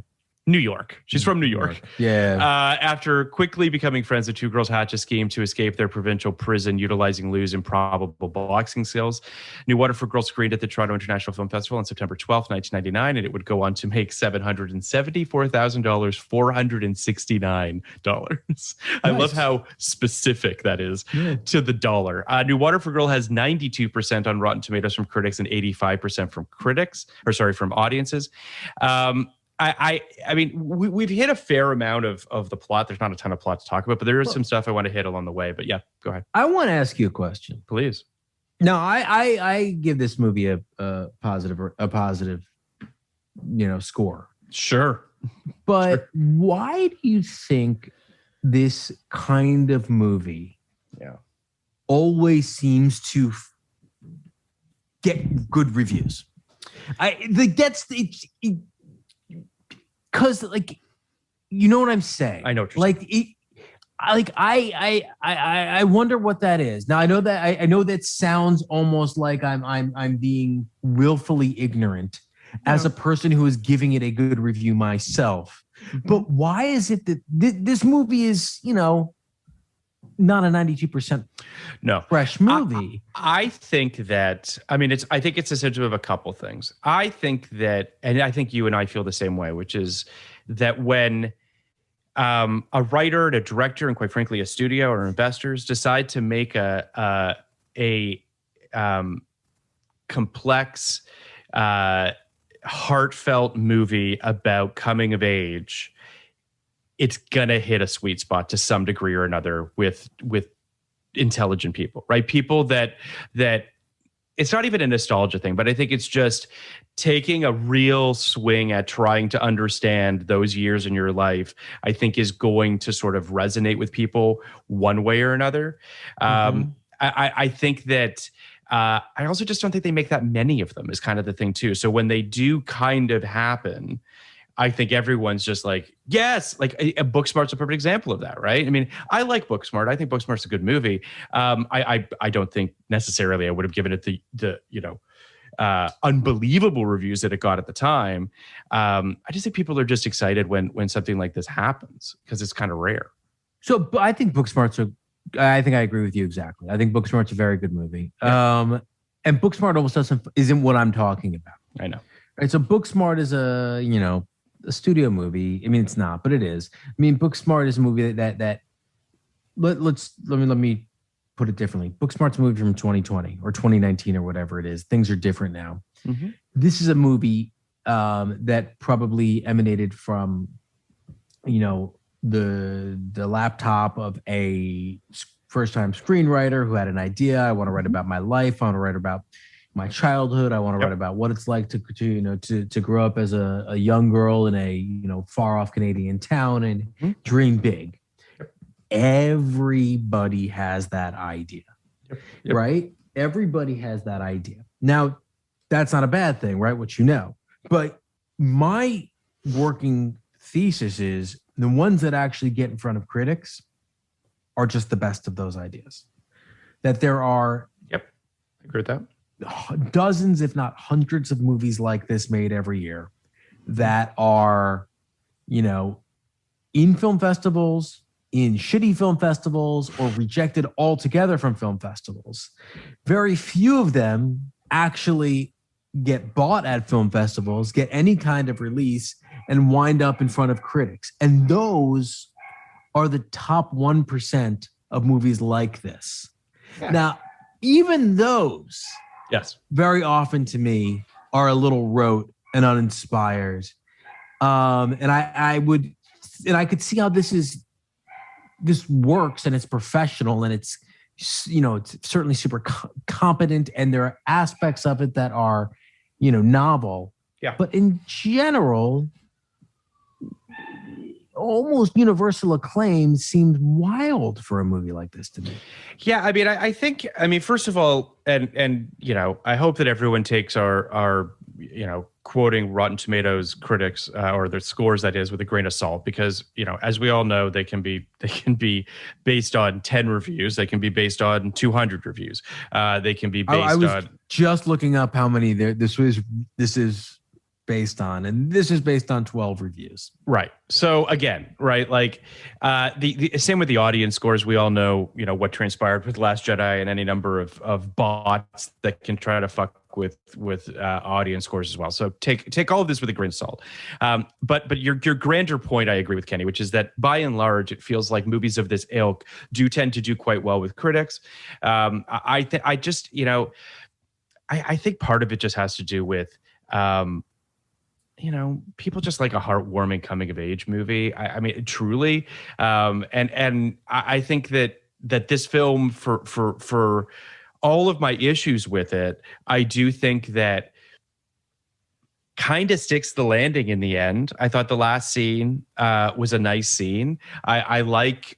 C: New York. She's from New York.
B: Yeah.
C: After quickly becoming friends, the two girls hatch a scheme to escape their provincial prison, utilizing Lou's improbable boxing skills. New WATERFORD GIRL screened at the Toronto International Film Festival on September 12th, 1999, and it would go on to make $774,000, $469.
B: Nice.
C: I love how specific that is to the dollar. New WATERFORD GIRL has 92% on Rotten Tomatoes from critics and 85% from audiences. I mean, we've hit a fair amount of the plot. There's not a ton of plot to talk about, but there is some stuff I want to hit along the way. But yeah, go ahead.
B: I want to ask you a question.
C: Please.
B: No, I give this movie a positive, score.
C: Sure.
B: But why do you think this kind of movie always seems to get good reviews? Because, like, you know what I'm saying?
C: I know what you're
B: saying. I wonder what that is. Now I know that sounds almost like I'm being willfully ignorant as a person who is giving it a good review myself. But why is it that this movie is, not a 92% fresh movie?
C: I think that, I think it's essentially of a couple things. I think that, and I think you and I feel the same way, which is that when a writer and a director, and quite frankly, a studio or investors decide to make a complex, heartfelt movie about coming of age, it's gonna hit a sweet spot to some degree or another with intelligent people, right? People that it's not even a nostalgia thing, but I think it's just taking a real swing at trying to understand those years in your life, I think is going to sort of resonate with people one way or another. I think that I also just don't think they make that many of them is kind of the thing too. So when they do kind of happen, I think everyone's just like, yes, like a Booksmart's a perfect example of that, right? I mean, I like Booksmart. I think Booksmart's a good movie. I don't think necessarily I would have given it the unbelievable reviews that it got at the time. I just think people are just excited when something like this happens because it's kind of rare.
B: So I think I think I agree with you exactly. I think Booksmart's a very good movie. Yeah. And Booksmart almost isn't what I'm talking about.
C: I know.
B: Right. So Booksmart is a studio movie. I mean, it's not, but it is. I mean, Booksmart is a movie that let me put it differently. Booksmart's a movie from 2020 or 2019 or whatever it is. Things are different now. Mm-hmm. This is a movie that probably emanated from, the laptop of a first-time screenwriter who had an idea. I want to write about my life. I want to write about my childhood. I want to write about what it's like to grow up as a young girl in a far off Canadian town and dream big. Yep. Everybody has that idea, right? Everybody has that idea. Now, that's not a bad thing, right? What but my working thesis is the ones that actually get in front of critics are just the best of those ideas. That there are,
C: I agree with that,
B: dozens, if not hundreds of movies like this made every year that are, in film festivals, in shitty film festivals, or rejected altogether from film festivals. Very few of them actually get bought at film festivals, get any kind of release, and wind up in front of critics. And those are the top 1% of movies like this. Yeah. Now, even those, very often to me, are a little rote and uninspired. And I could see how this works, and it's professional, and it's certainly super competent, and there are aspects of it that are novel. Yeah. But in general, almost universal acclaim seems wild for a movie like this to me.
C: Yeah, I mean, I think, first of all, and I hope that everyone takes our quoting Rotten Tomatoes critics or their scores, that is, with a grain of salt, because as we all know, they can be based on 10 reviews, they can be based on 200 reviews, they can be based on. I was
B: just looking up how many this is based on, and this is based on 12 reviews.
C: Right. So again, right, like the same with the audience scores. We all know, what transpired with Last Jedi and any number of bots that can try to fuck with audience scores as well. So take all of this with a grain of salt. But your grander point, I agree with Kenny, which is that by and large, it feels like movies of this ilk do tend to do quite well with critics. I think part of it just has to do with people just like a heartwarming coming of age movie. I mean, truly. And I think that this film, for all of my issues with it, I do think that kind of sticks the landing in the end. I thought the last scene was a nice scene. I like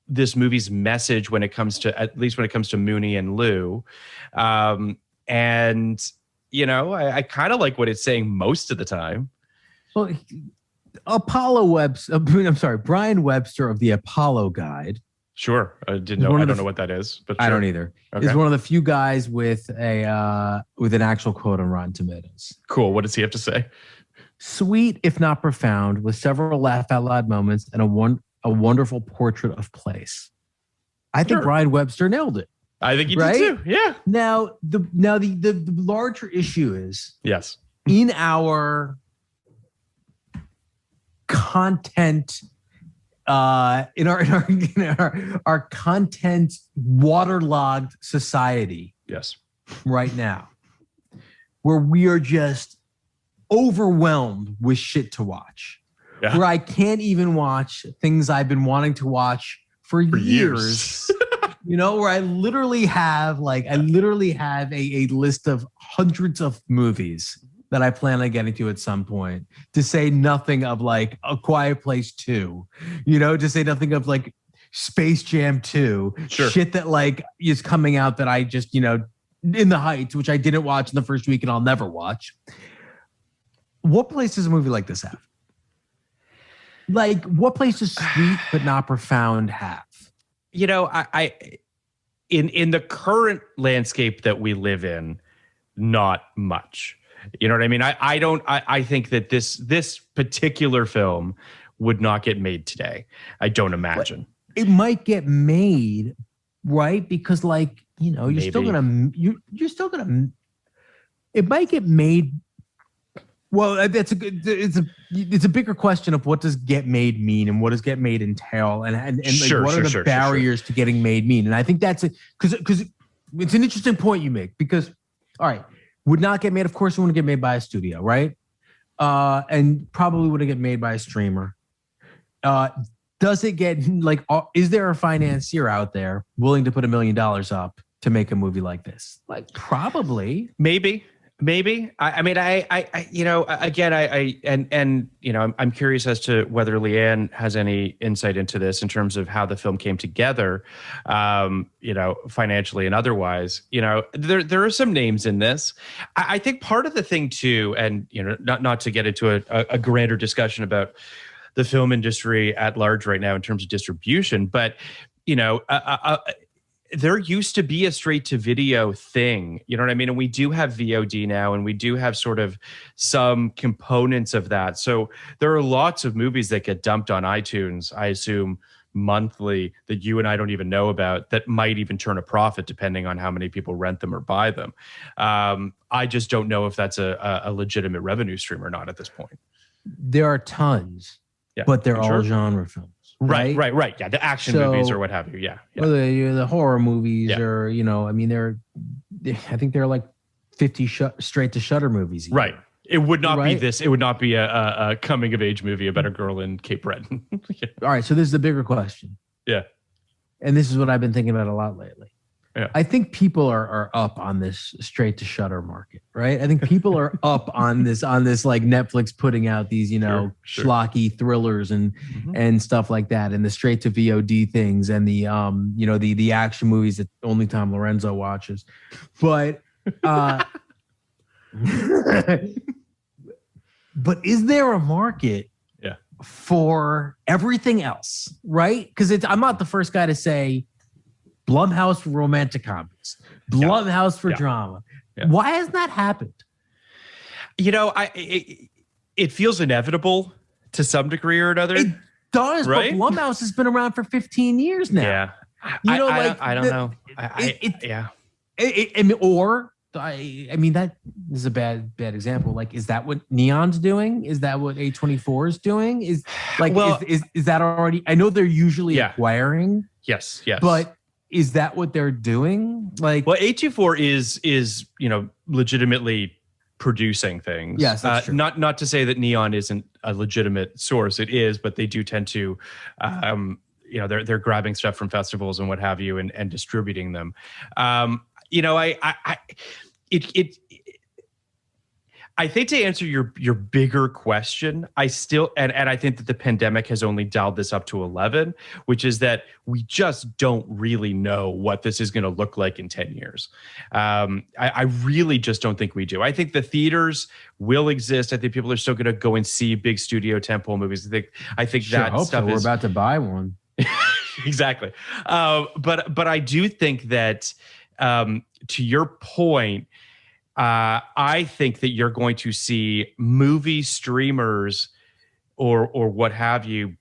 C: this movie's message when it comes to Mooney and Lou. And I kind of like what it's saying most of the time.
B: Well, Brian Webster of the Apollo Guide.
C: Sure. I don't know what that is, but sure.
B: I don't either. Okay. He's one of the few guys with an actual quote on Rotten Tomatoes.
C: Cool. What does he have to say?
B: Sweet, if not profound, with several laugh out loud moments and a wonderful portrait of place. I think Brian Webster nailed it.
C: I think you did too. Yeah.
B: Now the larger issue is in our content, in our content waterlogged society.
C: Yes.
B: Right now, where we are just overwhelmed with shit to watch. Yeah. Where I can't even watch things I've been wanting to watch for years. Where I literally have a list of hundreds of movies that I plan on getting to at some point, to say nothing of like A Quiet Place 2, to say nothing of like Space Jam 2, shit that like is coming out that I just, In the Heights, which I didn't watch in the first week and I'll never watch. What place does a movie like this have? Like, what place does sweet but not profound have?
C: I in the current landscape that we live in, not much. You know what I mean? I think that this particular film would not get made today. I don't imagine.
B: But it might get made, right? Because you're still gonna it might get made. Well, it's a bigger question of what does get made mean and what does get made entail and what are the barriers to getting made mean. And I think that's because it's an interesting point you make because, all right, would not get made. Of course, it wouldn't get made by a studio, right? And probably wouldn't get made by a streamer. Does it get is there a financier out there willing to put $1 million up to make a movie like this? Like probably,
C: maybe. I mean, I'm curious as to whether Liane has any insight into this in terms of how the film came together, financially and otherwise. There are some names in this. I think part of the thing too, and not to get into a grander discussion about the film industry at large right now in terms of distribution, but there used to be a straight to video thing, you know what I mean? And we do have VOD now, and we do have sort of some components of that. So there are lots of movies that get dumped on iTunes, I assume monthly, that you and I don't even know about, that might even turn a profit depending on how many people rent them or buy them. I just don't know if that's a legitimate revenue stream or not at this point.
B: There are tons, but they're all genre films.
C: Right. Yeah, the action movies or what have you. Yeah.
B: Or the horror movies, or I think they're like 50 straight to Shudder movies. Either.
C: Right. It would not be this. It would not be a coming of age movie about a girl in Cape Breton.
B: All right. So this is the bigger question.
C: Yeah.
B: And this is what I've been thinking about a lot lately.
C: Yeah.
B: I think people are up on this straight to Shudder market, right? I think people are up on this like Netflix putting out these, schlocky thrillers and stuff like that, and the straight to VOD things, and the the action movies that only Tom Lorenzo watches. But but is there a market for everything else, right? Because I'm not the first guy to say Blumhouse for romantic comedies, Blumhouse for drama. Yeah. Why has that happened?
C: It feels inevitable to some degree or another.
B: It does,
C: right?
B: But Blumhouse has been around for 15 years now.
C: Yeah. I don't know.
B: I mean, that is a bad example. Like, is that what Neon's doing? Is that what A24 is doing? Is that already? I know they're usually acquiring.
C: Yes.
B: But is that what they're doing? Like,
C: well, A24 is legitimately producing things.
B: Yes, that's true.
C: Not to say that Neon isn't a legitimate source. It is, but they do tend to, they're grabbing stuff from festivals and what have you, and distributing them. I think to answer your bigger question, I still and I think that the pandemic has only dialed this up to 11, which is that we just don't really know what this is going to look like in 10 years. I really just don't think we do. I think the theaters will exist. I think people are still going to go and see big studio tentpole movies. I think
B: sure,
C: that stuff
B: we're about to buy one.
C: Exactly. But I do think that to your point, I think that you're going to see movie streamers or what have you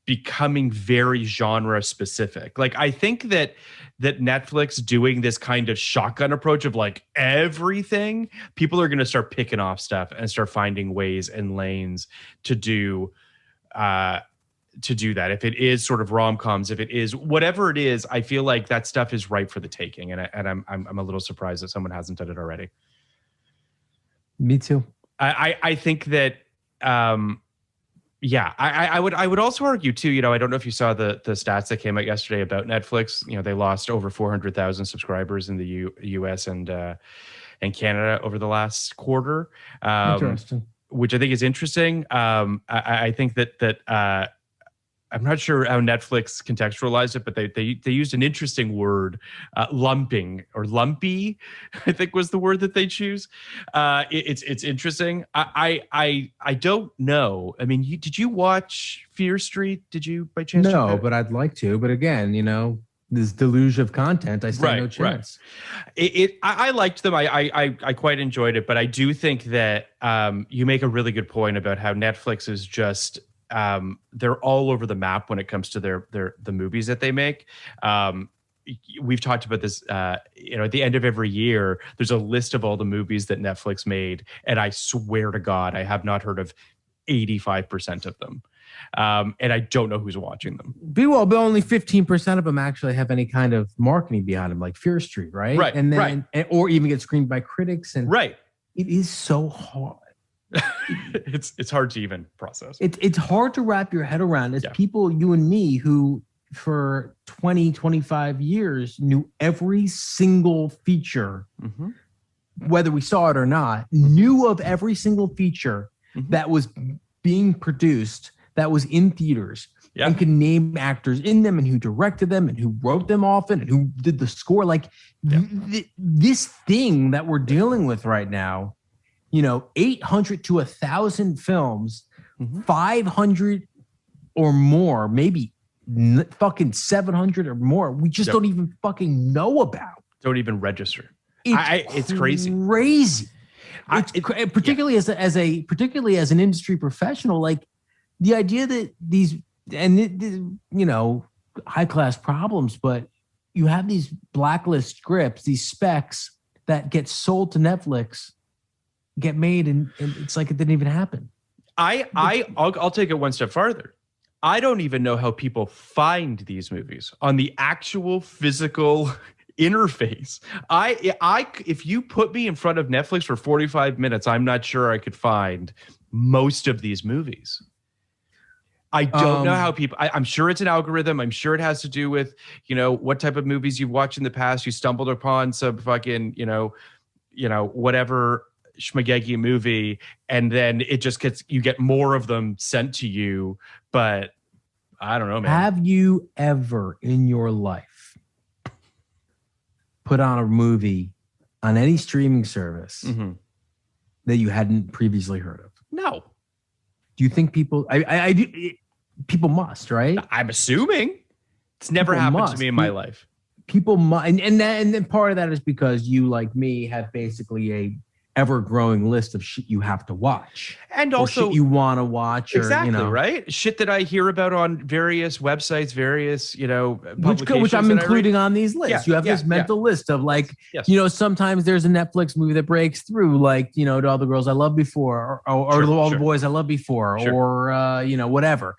C: becoming very genre specific. Like, I think that Netflix doing this kind of shotgun approach of like everything, people are going to start picking off stuff and start finding ways and lanes to do that. If it is sort of rom-coms, if it is whatever it is, I feel like that stuff is ripe for the taking, and I'm a little surprised that someone hasn't done it already.
B: Me too.
C: I think that I would also argue too. I don't know if you saw the stats that came out yesterday about Netflix. They lost over 400,000 subscribers in the U.S. and Canada over the last quarter.
B: Interesting.
C: Which I think is interesting. I think that I'm not sure how Netflix contextualized it, but they used an interesting word, lumping or lumpy, I think was the word that they choose. It's interesting. I don't know. I mean, did you watch Fear Street? Did you by chance?
B: No, but I'd like to. But again, this deluge of content, I stand no chance.
C: Right. I liked them. I quite enjoyed it, but I do think that you make a really good point about how Netflix is just they're all over the map when it comes to the movies that they make. We've talked about this, at the end of every year, there's a list of all the movies that Netflix made. And I swear to God, I have not heard of 85% of them. And I don't know who's watching them.
B: But only 15% of them actually have any kind of marketing behind them, like Fear Street, right?
C: Right.
B: And then, or even get screened by critics. And
C: right.
B: It is so hard.
C: It's hard to even process.
B: It's hard to wrap your head around. As people, you and me, who for 20, 25 years knew every single feature, whether we saw it or not, knew of every single feature that was being produced, that was in theaters, and could name actors in them and who directed them and who wrote them often and who did the score. Like this thing that we're dealing with right now, 800 to 1,000 films, 500 or more, maybe fucking 700 or more. We just don't even fucking know about.
C: Don't even register. It's crazy.
B: Crazy. Particularly as an industry professional, like the idea that these high class problems, but you have these blacklist scripts, these specs that get sold to Netflix, get made, and it's like it didn't even happen.
C: I'll take it one step farther. I don't even know how people find these movies on the actual physical interface. If you put me in front of Netflix for 45 minutes, I'm not sure I could find most of these movies. I don't know how people. I'm sure it's an algorithm. I'm sure it has to do with what type of movies you've watched in the past. You stumbled upon some fucking whatever schmagegi movie, and then it just you get more of them sent to you. But I don't know, man.
B: Have you ever in your life put on a movie on any streaming service that you hadn't previously heard of?
C: No.
B: Do you think people? I do. People must, right?
C: I'm assuming it's never happened to me in my life.
B: People must, and then part of that is because you, like me, have basically a ever-growing list of shit you have to watch,
C: and also
B: shit you want to watch, or,
C: right? Shit that I hear about on various websites, various publications,
B: which I'm including on these lists. You have this mental list of sometimes there's a Netflix movie that breaks through, like to All the Girls I Loved Before, or All the Boys I Loved Before, or whatever.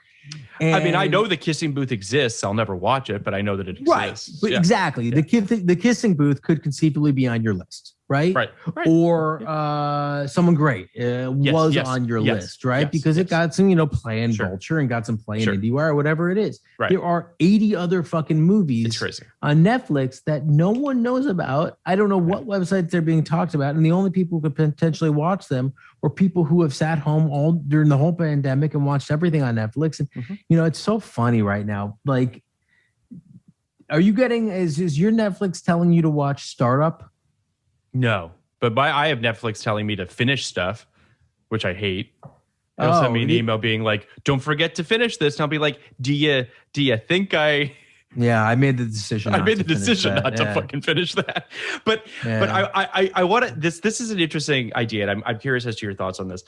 C: And I mean, I know the Kissing Booth exists. I'll never watch it, but I know that it exists.
B: Right, but exactly. The Kissing Booth could conceivably be on your list, right? Right. Or Someone Great was on your list, right? Because it got some, play in Vulture and got some play in IndieWire or whatever it is. Right. There are 80 other fucking movies on Netflix that no one knows about. I don't know what websites they're being talked about, and the only people who could potentially watch them or people who have sat home all during the whole pandemic and watched everything on Netflix. And, it's so funny right now. Like, are you getting, is your Netflix telling you to watch Startup?
C: No, but I have Netflix telling me to finish stuff, which I hate. They'll send me an email being like, don't forget to finish this. And I'll be like, do you think
B: Yeah, I made the decision.
C: Not to fucking finish that. But I want to. This is an interesting idea, and I'm curious as to your thoughts on this.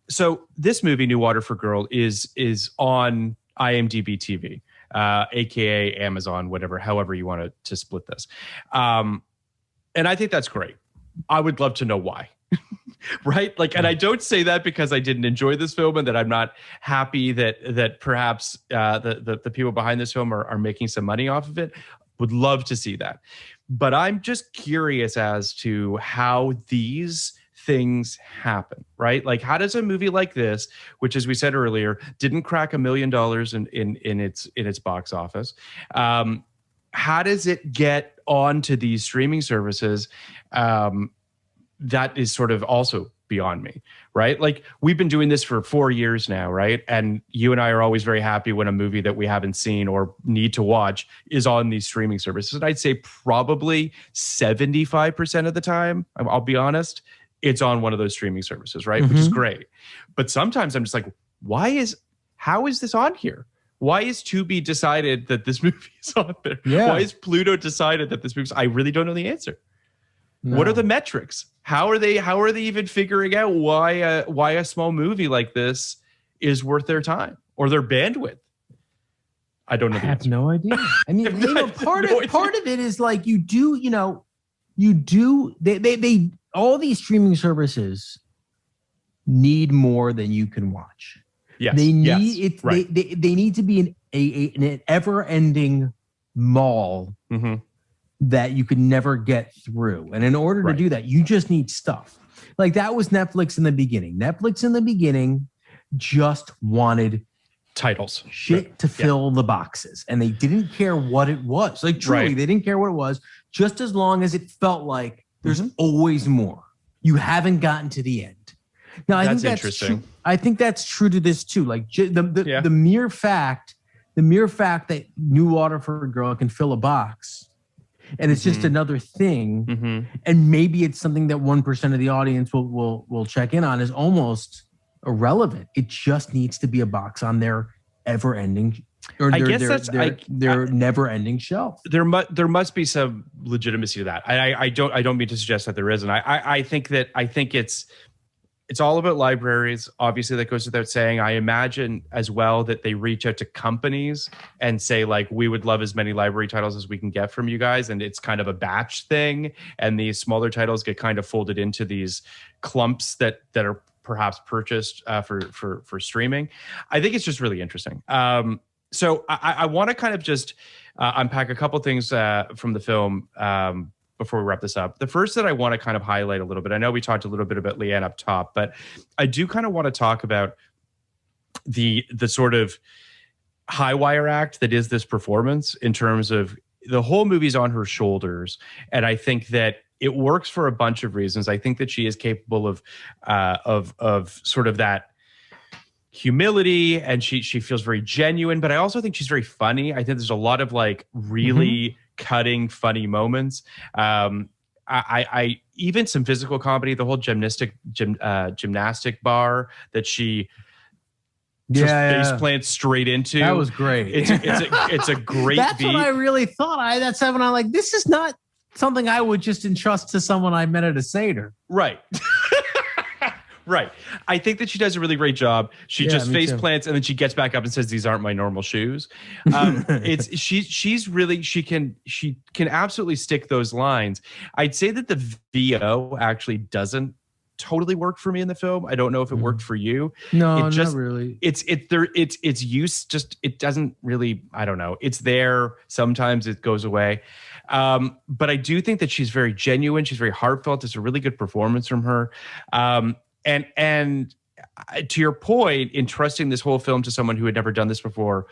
C: So this movie, New Waterford Girl, is on IMDb TV, aka Amazon, however you want to split this. And I think that's great. I would love to know why. Right? Like, and I don't say that because I didn't enjoy this film and that I'm not happy that perhaps the people behind this film are making some money off of it. Would love to see that. But I'm just curious as to how these things happen, right? Like, how does a movie like this, which, as we said earlier, didn't crack $1 million in its box office, how does it get onto these streaming services? That is sort of also beyond me, right? Like we've been doing this for 4 years now, right? And you and I are always very happy when a movie that we haven't seen or need to watch is on these streaming services. And I'd say probably 75% of the time, I'll be honest, it's on one of those streaming services, right? Which is great. But sometimes I'm just like, how is this on here? Why is Tubi decided that this movie is on there?
B: Yeah.
C: Why is Pluto decided that this movie? I really don't know the answer.
B: No.
C: What are the metrics? How are they even figuring out why a small movie like this is worth their time or their bandwidth? I don't know. I
B: have no idea. I mean, part of it is like they all these streaming services need more than you can watch.
C: Yes.
B: They need
C: it. Right.
B: They need to be an ever-ending mall that you can never get through. And in order to do that, you just need stuff. Like that was Netflix in the beginning. Netflix in the beginning just wanted
C: titles,
B: shit to fill the boxes. And they didn't care what it was. Like truly, they didn't care what it was, just as long as it felt like there's always more. You haven't gotten to the end. Now, I think that's interesting. I think that's true to this too. Like the mere fact that New Waterford Girl can fill a box, and it's just another thing, and maybe it's something that 1% of the audience will check in on, is almost irrelevant. It just needs to be a box on their ever-ending, or their never-ending shelf.
C: There must be some legitimacy to that. I don't mean to suggest that there isn't. I think it's all about libraries. Obviously, that goes without saying. I imagine as well that they reach out to companies and say, like, we would love as many library titles as we can get from you guys. And it's kind of a batch thing. And these smaller titles get kind of folded into these clumps that are perhaps purchased for streaming. I think it's just really interesting. So I want to kind of just unpack a couple things from the film before we wrap this up. The first that I want to kind of highlight a little bit, I know we talked a little bit about Liane up top, but I do kind of want to talk about the sort of high wire act that is this performance, in terms of the whole movie's on her shoulders. And I think that it works for a bunch of reasons. I think that she is capable of sort of that humility, and she feels very genuine, but I also think she's very funny. I think there's a lot of like really cutting funny moments. I even some physical comedy, the whole gymnastic bar that she just face plants straight into.
B: That was great.
C: It's a great
B: That's
C: beat.
B: what I really thought. That's when I'm like, this is not something I would just entrust to someone I met at a Seder.
C: Right. Right. I think that she does a really great job. She just face plants and then she gets back up and says, "These aren't my normal shoes." She can absolutely stick those lines. I'd say that the VO actually doesn't totally work for me in the film. I don't know if it worked for you.
B: No, not really.
C: It's use, just it doesn't really, I don't know. It's there. Sometimes it goes away. But I do think that she's very genuine. She's very heartfelt. It's a really good performance from her. And to your point, entrusting this whole film to someone who had never done this before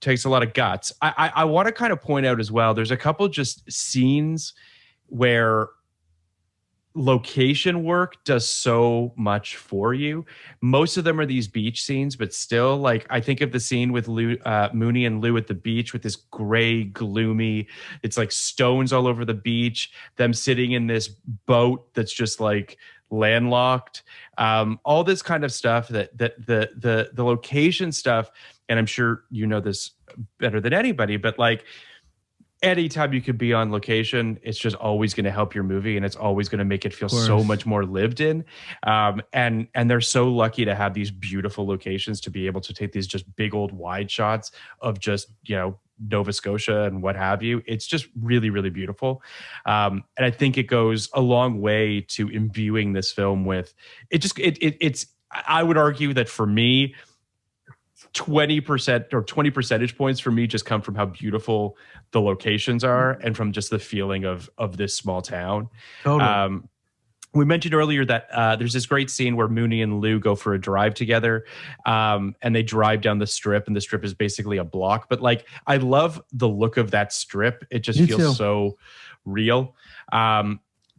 C: takes a lot of guts. I want to kind of point out as well, there's a couple just scenes where location work does so much for you. Most of them are these beach scenes, but still, like, I think of the scene with Mooney and Lou at the beach with this gray, gloomy, it's like stones all over the beach, them sitting in this boat that's just like landlocked, all this kind of stuff, that the location stuff. And I'm sure you know this better than anybody, but like, anytime you could be on location, it's just always going to help your movie, and it's always going to make it feel so much more lived in. And they're so lucky to have these beautiful locations to be able to take these just big old wide shots of just, Nova Scotia and what have you. It's just really, really beautiful. And I think it goes a long way to imbuing this film with it's, I would argue that for me, 20% or 20 percentage points for me just come from how beautiful the locations are and from just the feeling of this small town. Totally. We mentioned earlier that there's this great scene where Mooney and Lou go for a drive together, and they drive down the strip, and the strip is basically a block. But like, I love the look of that strip. It just feels so real.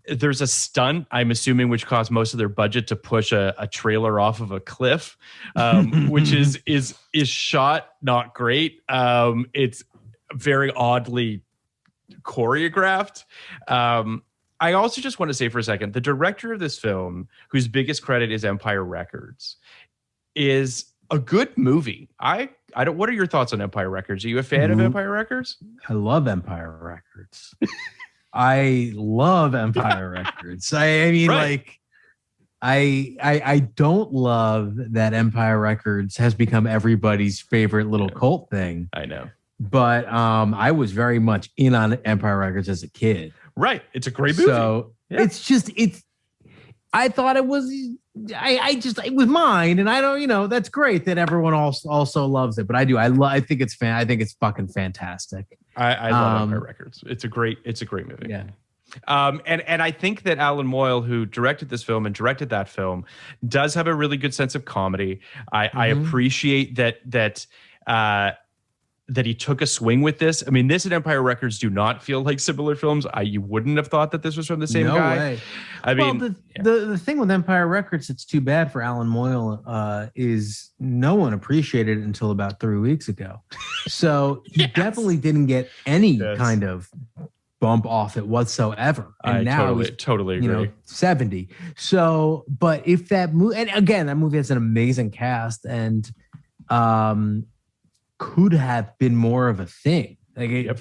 C: there's a stunt, I'm assuming, which cost most of their budget to push a trailer off of a cliff, which is shot not great. It's very oddly choreographed. I also just want to say for a second, the director of this film, whose biggest credit is Empire Records, is a good movie. I don't. What are your thoughts on Empire Records? Are you a fan of Empire Records?
B: I love Empire Records. I love Empire Records. I mean, like, I don't love that Empire Records has become everybody's favorite little cult thing.
C: I know.
B: But I was very much in on Empire Records as a kid.
C: Right. It's a great movie.
B: So I thought it was, it was mine, and I don't, that's great that everyone also loves it. But I do. I think it's fucking fantastic.
C: I love Empire Records. It's a great movie.
B: Yeah.
C: And I think that Alan Moyle, who directed this film and directed that film, does have a really good sense of comedy. I appreciate that he took a swing with this. I mean, this and Empire Records do not feel like similar films. You wouldn't have thought that this was from the same guy.
B: Way.
C: I mean,
B: the thing with Empire Records that's too bad for Alan Moyle is no one appreciated it until about 3 weeks ago. So he definitely didn't get any kind of bump off it whatsoever. And now
C: totally agree.
B: 70. So, but if that movie, and again, that movie has an amazing cast and could have been more of a thing. Like if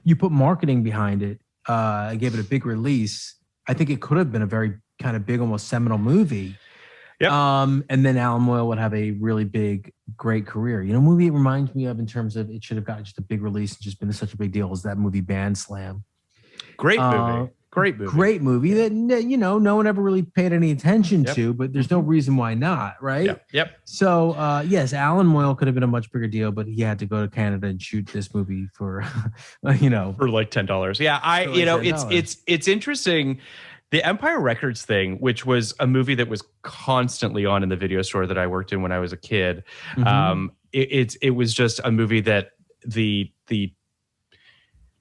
B: you put marketing behind it, gave it a big release, I think it could have been a very kind of big, almost seminal movie.
C: Yep.
B: And then Alan Moyle would have a really big, great career. Movie it reminds me of in terms of it should have gotten just a big release and just been such a big deal as that movie Band Slam.
C: Great movie.
B: Great movie that, no one ever really paid any attention to, but there's no reason why not, right?
C: Yep.
B: So, yes, Alan Moyle could have been a much bigger deal, but he had to go to Canada and shoot this movie for,
C: for like $10. Yeah, $10. It's interesting. The Empire Records thing, which was a movie that was constantly on in the video store that I worked in when I was a kid. It was just a movie that the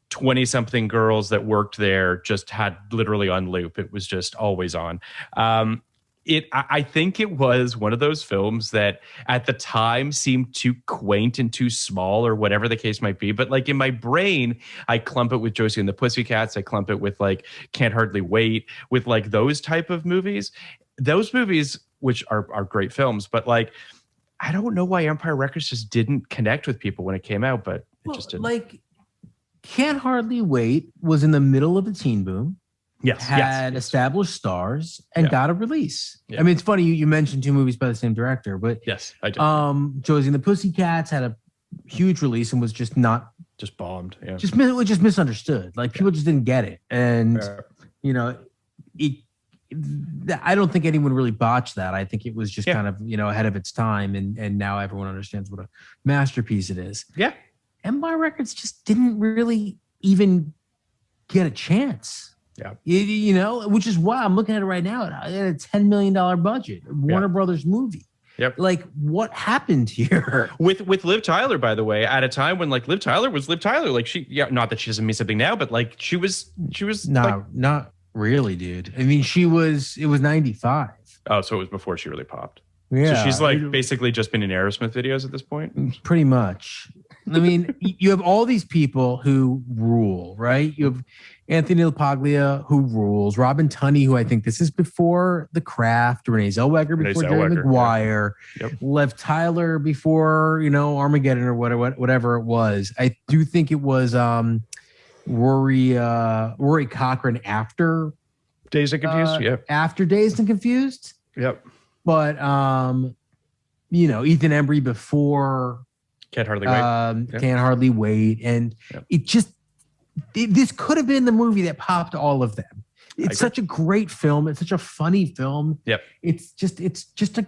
C: 20-something girls that worked there just had literally on loop. It was just always on. I think it was one of those films that at the time seemed too quaint and too small or whatever the case might be. But like in my brain, I clump it with Josie and the Pussycats. I clump it with like Can't Hardly Wait, with like those type of movies. Those movies, which are great films, but like, I don't know why Empire Records just didn't connect with people when it came out, but it just didn't.
B: Like, Can't Hardly Wait was in the middle of a teen boom. Had established stars and got a release. Yeah. I mean, it's funny you mentioned two movies by the same director, but
C: yes, I did.
B: Josie and the Pussycats had a huge release and was just
C: bombed. Yeah,
B: just misunderstood. Like people just didn't get it, and I don't think anyone really botched that. I think it was just kind of ahead of its time, and now everyone understands what a masterpiece it is.
C: Yeah.
B: Empire Records just didn't really even get a chance.
C: Yeah.
B: Which is why I'm looking at it right now. It had a $10 million budget, Warner Brothers movie.
C: Yep.
B: Like, what happened here?
C: With Liv Tyler, by the way, at a time when like Liv Tyler was Liv Tyler. Like not that she doesn't mean something now, but like she was
B: not really, dude. I mean, it was 95.
C: Oh, so it was before she really popped.
B: Yeah.
C: So she's like basically just been in Aerosmith videos at this point.
B: Pretty much. I mean, you have all these people who rule, right? You have Anthony LaPaglia, who rules. Robin Tunney, who I think this is before The Craft. Renee Zellweger before Jerry Maguire.
C: Yeah. Yep.
B: Liv Tyler before, Armageddon or whatever it was. I do think it was Rory Cochrane after
C: Dazed and Confused.
B: After Dazed and Confused.
C: Yep.
B: But Ethan Embry before
C: Can't Hardly Wait.
B: Can't Hardly Wait. And this could have been the movie that popped all of them. It's such a great film. It's such a funny film.
C: Yep.
B: It's just a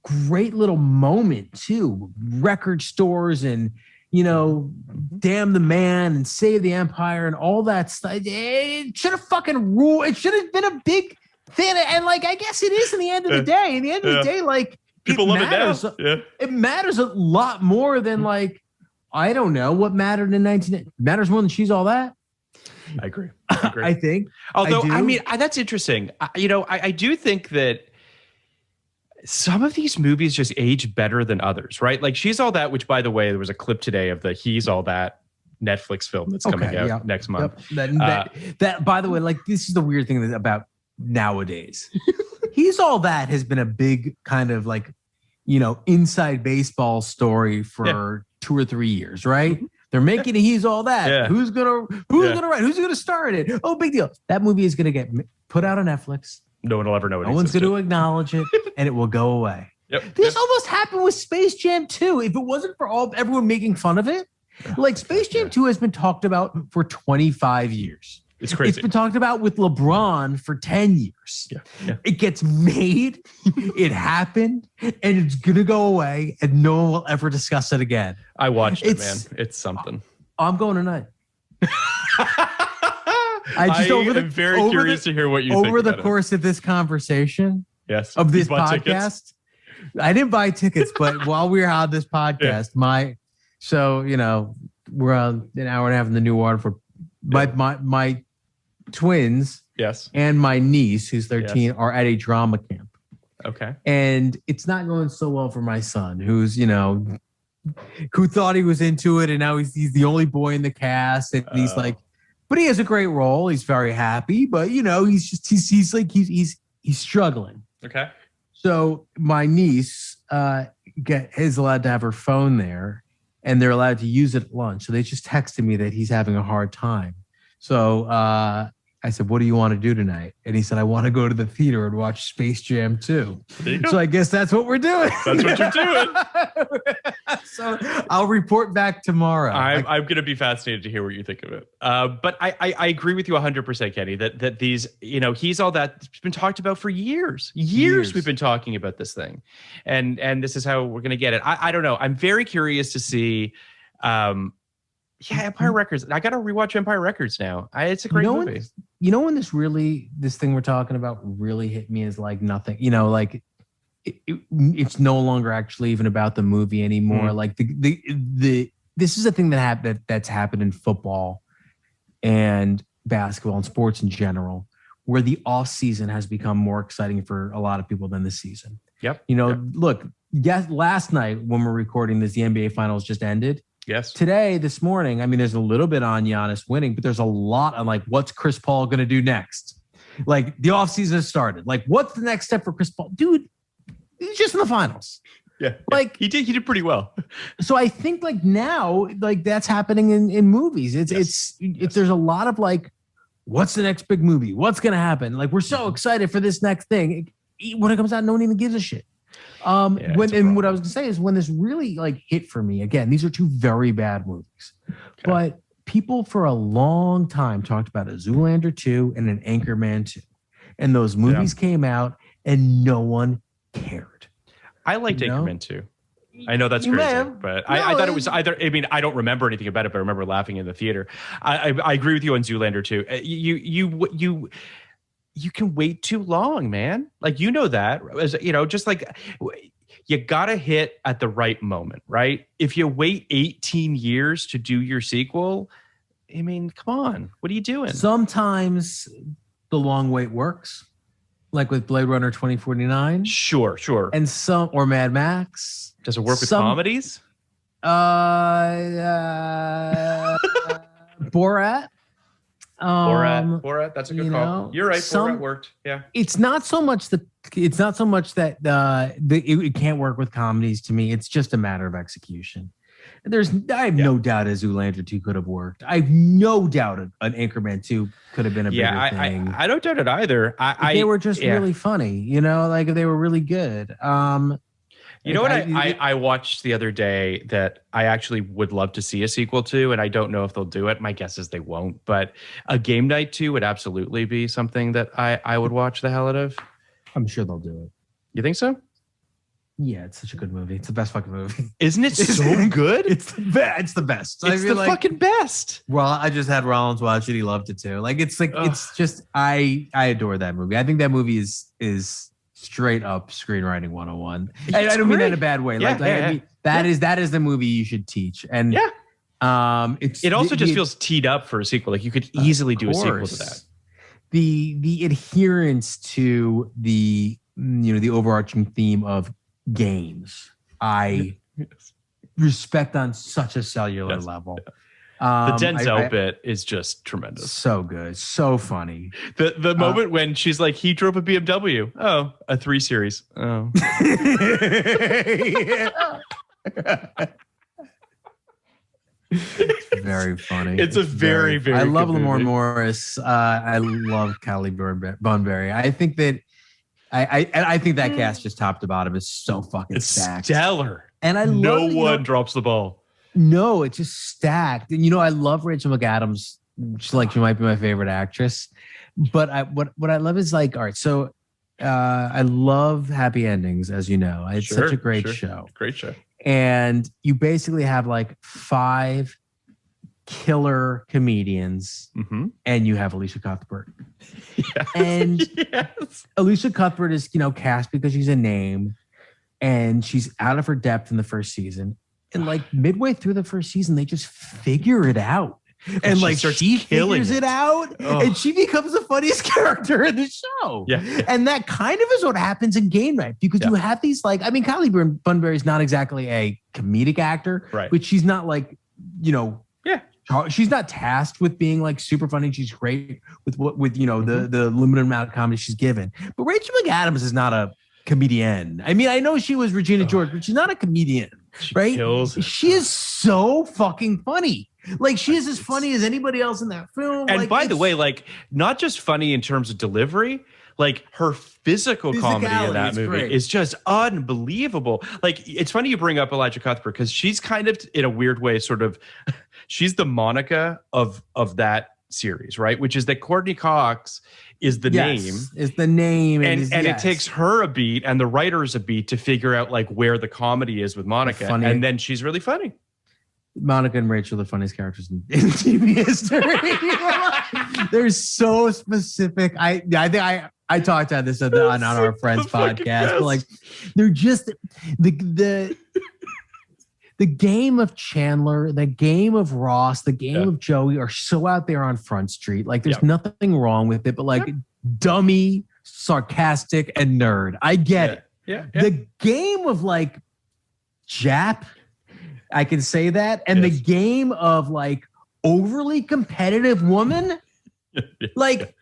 B: great little moment too. Record stores and Damn the Man and Save the Empire and all that stuff. It should have fucking ruled. It should have been a big thing. And like, I guess it is in the end of the day. In the end of the day, like,
C: people love
B: matters.
C: it now. Yeah.
B: It matters a lot more than like, I don't know what mattered in 19. Matters more than She's All That.
C: I agree.
B: I think.
C: Although, I mean, that's interesting. I do think that some of these movies just age better than others, right? Like She's All That, which, by the way, there was a clip today of the He's All That Netflix film that's coming out next month.
B: That, by the way, like this is the weird thing about nowadays. He's All That has been a big kind of like, inside baseball story for 2 or 3 years, right? They're making He's All That. Yeah. Who's gonna write? Who's gonna star in it? Oh, big deal. That movie is gonna get put out on Netflix.
C: No one will ever know it.
B: No one's gonna acknowledge it, and it will go away. This almost happened with Space Jam 2. If it wasn't for everyone making fun of it, like Space Jam 2 has been talked about for 25 years.
C: It's crazy.
B: It's been talked about with LeBron for 10 years. It gets made, it happened, and it's going to go away, and no one will ever discuss it again.
C: I watched it, man. It's something.
B: I'm going tonight.
C: I'm very curious to hear what you think
B: over the course of this conversation. Of this podcast. Tickets? I didn't buy tickets, but while we were on this podcast, we're on an hour and a half in the new Waterford. My twins and my niece, who's 13, are at a drama camp.
C: Okay.
B: And it's not going so well for my son, who's, who thought he was into it, and now he's the only boy in the cast, and he's like, but he has a great role. He's very happy, but he's struggling.
C: Okay.
B: So my niece is allowed to have her phone there, and they're allowed to use it at lunch. So they just texted me that he's having a hard time. So I said, what do you want to do tonight? And he said, I want to go to the theater and watch Space Jam 2. So I guess that's what we're doing.
C: That's what you're doing.
B: So I'll report back tomorrow.
C: I'm going to be fascinated to hear what you think of it. But I agree with you 100%, Kenny, that these, He's All That, it's been talked about for years. Years we've been talking about this thing. And this is how we're going to get it. I don't know. I'm very curious to see... Empire Records. I got to rewatch Empire Records now. It's a great movie.
B: When this thing we're talking about really hit me is like nothing, it's no longer actually even about the movie anymore. Like this is a thing that's happened in football and basketball and sports in general, where the off season has become more exciting for a lot of people than the season. Look, last night when we're recording this, the NBA finals just ended.
C: Yes.
B: Today, this morning, I mean, there's a little bit on Giannis winning, but there's a lot on like, what's Chris Paul going to do next? Like the offseason has started. Like, what's the next step for Chris Paul? Dude, he's just in the finals.
C: Yeah.
B: Like
C: he did pretty well.
B: So I think like now, like that's happening in movies. There's a lot of like, what's the next big movie? What's going to happen? Like, we're so excited for this next thing. When it comes out, no one even gives a shit. What I was going to say is when this really like hit for me, again, these are two very bad movies, but people for a long time talked about a Zoolander 2 and an Anchorman 2. And those movies came out and no one cared.
C: I liked Anchorman 2. I know that's crazy, but I thought it was either, I mean, I don't remember anything about it, but I remember laughing in the theater. I agree with you on Zoolander 2. You can wait too long, man. Like, that, just like you got to hit at the right moment, right? If you wait 18 years to do your sequel, I mean, come on, what are you doing?
B: Sometimes the long wait works, like with Blade Runner 2049.
C: Sure.
B: And or Mad Max.
C: Does it work with comedies?
B: Borat.
C: Borat, that's a good call. You're right. Borat worked. Yeah.
B: It's not so much that it can't work with comedies to me. It's just a matter of execution. I have no doubt a Zoolander 2 could have worked. I have no doubt an Anchorman 2 could have been a bigger thing.
C: I don't doubt it either.
B: They were just really funny, like they were really good.
C: You know what I watched the other day that I actually would love to see a sequel to, and I don't know if they'll do it. My guess is they won't, but a Game Night 2 would absolutely be something that I would watch the hell out of.
B: I'm sure they'll do it.
C: You think so?
B: Yeah, it's such a good movie. It's the best fucking movie.
C: Isn't it so good?
B: It's the best. It's the best.
C: It's the fucking best.
B: Well, I just had Rollins watch it. He loved it too. It's just I adore that movie. I think that movie is straight up screenwriting 101. I don't mean that in a bad way. I mean, that is the movie you should teach. And
C: It also just feels teed up for a sequel. Like you could easily do a sequel to that.
B: The adherence to the overarching theme of games, I respect on such a cellular level.
C: The Denzel bit is just tremendous.
B: So good, so funny.
C: The moment when she's like, he drove a BMW. Oh, a 3 Series. Oh.
B: It's very funny.
C: It's a very, very.
B: I love Lamorne Morris. I love Callie Bunbury. I think that I think that cast just top to bottom is so fucking stacked.
C: Stellar.
B: And
C: no one drops the ball.
B: No, it's just stacked. And I love Rachel McAdams. She might be my favorite actress. But what I love is all right, so I love Happy Endings, as you know. It's such a great show.
C: Great show.
B: And you basically have 5 killer comedians, and you have Alicia Cuthbert.
C: Yes.
B: And Alicia Cuthbert is, cast because she's a name, and she's out of her depth in the first season. And midway through the first season, they just figure it out. And she figures it out, and she becomes the funniest character in the show.
C: Yeah.
B: And that kind of is what happens in Game Night, because you have these Callie Bunbury is not exactly a comedic actor,
C: right?
B: But she's not she's not tasked with being super funny. She's great with the limited amount of comedy she's given. But Rachel McAdams is not a comedian. I mean, I know she was Regina George, but she's not a comedian, right? She is so fucking funny. She is as funny as anybody else in that film.
C: And by the way, not just funny in terms of delivery, her physical comedy in that movie is just unbelievable. It's funny you bring up Elijah Cuthbert, because she's kind of, in a weird way, she's the Monica of that series, right? Which is that Courtney Cox is the name.
B: Is the name.
C: And it takes her a beat and the writers a beat to figure out where the comedy is with Monica. And then she's really funny.
B: Monica and Rachel are the funniest characters in TV history. They're so specific. I think I talked about this on our Friends podcast. But they're just the game of Chandler, the game of Ross, the game of Joey are so out there on Front Street. There's nothing wrong with it, but dummy, sarcastic, and nerd. I get it.
C: Yeah.
B: The game of Jap, I can say that. And the game of overly competitive woman,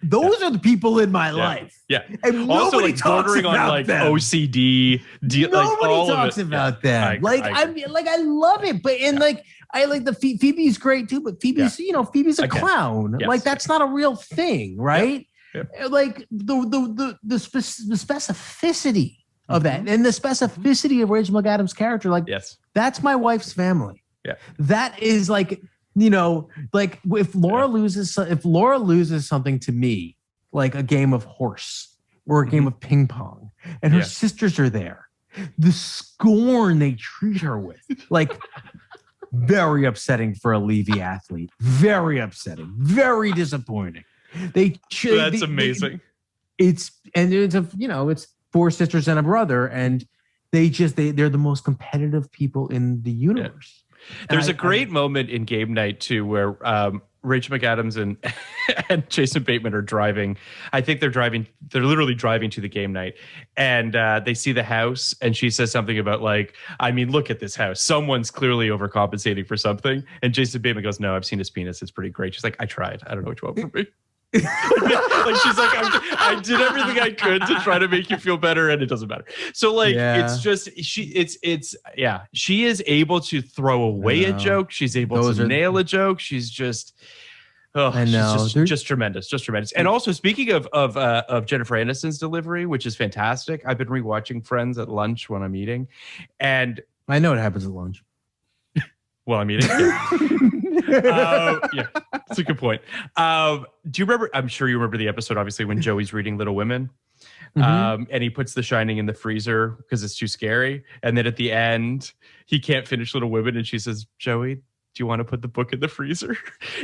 B: those are the people in my life.
C: Yeah.
B: And
C: also
B: nobody talks
C: bordering
B: about
C: on
B: them.
C: OCD.
B: Nobody talks about them. I love it. But I like the Phoebe's great too, but Phoebe's, Phoebe's a clown.
C: Yes.
B: That's not a real thing, right?
C: Yep.
B: The specificity of that, and the specificity of Rachel McAdams' character, that's my wife's family.
C: Yeah,
B: that is if Laura loses something to me, a game of horse or a game of ping pong, and her sisters are there, the scorn they treat her with, very upsetting for a Levy athlete. Very upsetting. Very disappointing.
C: That's amazing.
B: It's 4 sisters and a brother, and they're the most competitive people in the universe.
C: Yeah. There's a great moment in Game Night too, where Rachel McAdams and Jason Bateman are driving. I think they're literally driving to the game night, and they see the house, and she says something about look at this house. Someone's clearly overcompensating for something. And Jason Bateman goes, "No, I've seen his penis. It's pretty great." She's like, "I tried. I don't know what you want from me." She's I did everything I could to try to make you feel better, and it doesn't matter. So it's just she is able to throw away a joke. She's able to nail a joke. She's just just tremendous, And also, speaking of Jennifer Aniston's delivery, which is fantastic, I've been rewatching Friends at lunch when I'm eating, and
B: I know what happens at lunch.
C: While I'm eating. That's a good point. Do you remember? I'm sure you remember the episode, obviously, when Joey's reading Little Women, and he puts The Shining in the freezer because it's too scary. And then at the end, he can't finish Little Women, and she says, "Joey, do you want to put the book in the freezer?"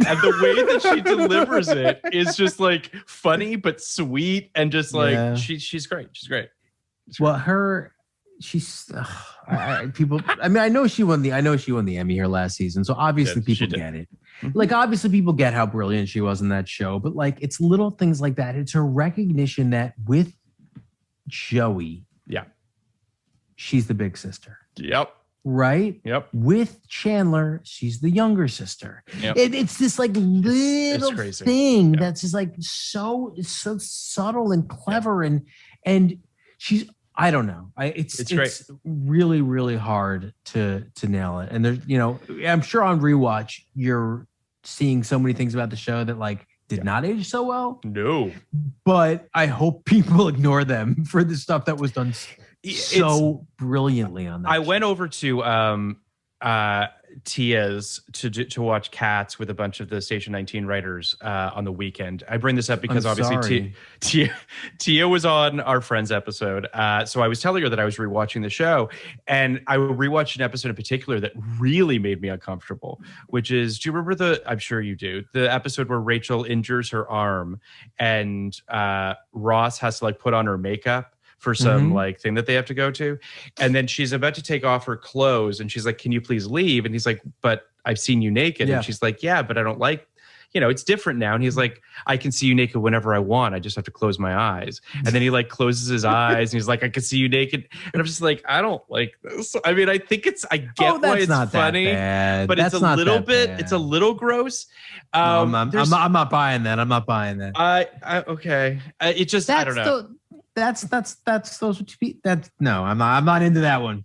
C: And the way that she delivers it is just funny but sweet, and just she's great. She's great.
B: Well, she's people. I mean, I know she won the Emmy here last season, so obviously people get it. Like, obviously people get how brilliant she was in that show, but like, it's little things like that. It's a recognition that with Joey, she's the big sister.
C: Yep.
B: Right?
C: Yep.
B: With Chandler, she's the younger sister.
C: Yep.
B: It's this like little thing that's just like so subtle and clever and she's, I don't know. It's really, really hard to nail it. And there's, I'm sure on rewatch you're seeing so many things about the show that like did not age so well.
C: No.
B: But I hope people ignore them for the stuff that was done so brilliantly on that.
C: I went over to Tia's to watch Cats with a bunch of the Station 19 writers on the weekend. I bring this up because obviously Tia was on our Friends episode. So I was telling her that I was rewatching the show, and I rewatched an episode in particular that really made me uncomfortable, which is, do you remember I'm sure you do, the episode where Rachel injures her arm and Ross has to like put on her makeup for some like thing that they have to go to. And then she's about to take off her clothes and she's like, can you please leave? And he's like, but I've seen you naked. Yeah. And she's like, yeah, but I don't like, it's different now. And he's like, I can see you naked whenever I want. I just have to close my eyes. And then he like closes his eyes and he's like, I can see you naked. And I'm just like, I don't like this. I mean, I think I get why it's funny, but it's a little bit, it's a little gross.
B: I'm not buying that. I'm not buying that.
C: Okay. It just, I don't know.
B: That's no, I'm not into that one.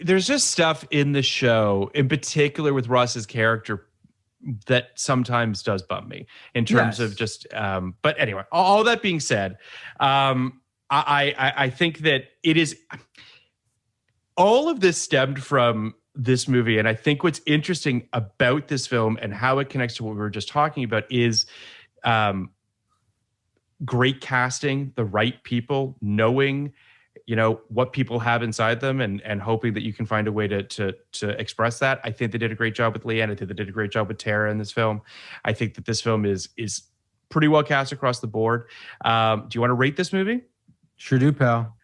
C: There's just stuff in the show, in particular with Ross's character, that sometimes does bum me in terms of just. But anyway, all that being said, I think that it is. All of this stemmed from this movie, and I think what's interesting about this film and how it connects to what we were just talking about is. Great casting, the right people, knowing, what people have inside them and hoping that you can find a way to express that. I think they did a great job with Liane. I think they did a great job with Tara in this film. I think that this film is pretty well cast across the board. Do you want to rate this movie?
B: Sure do, pal.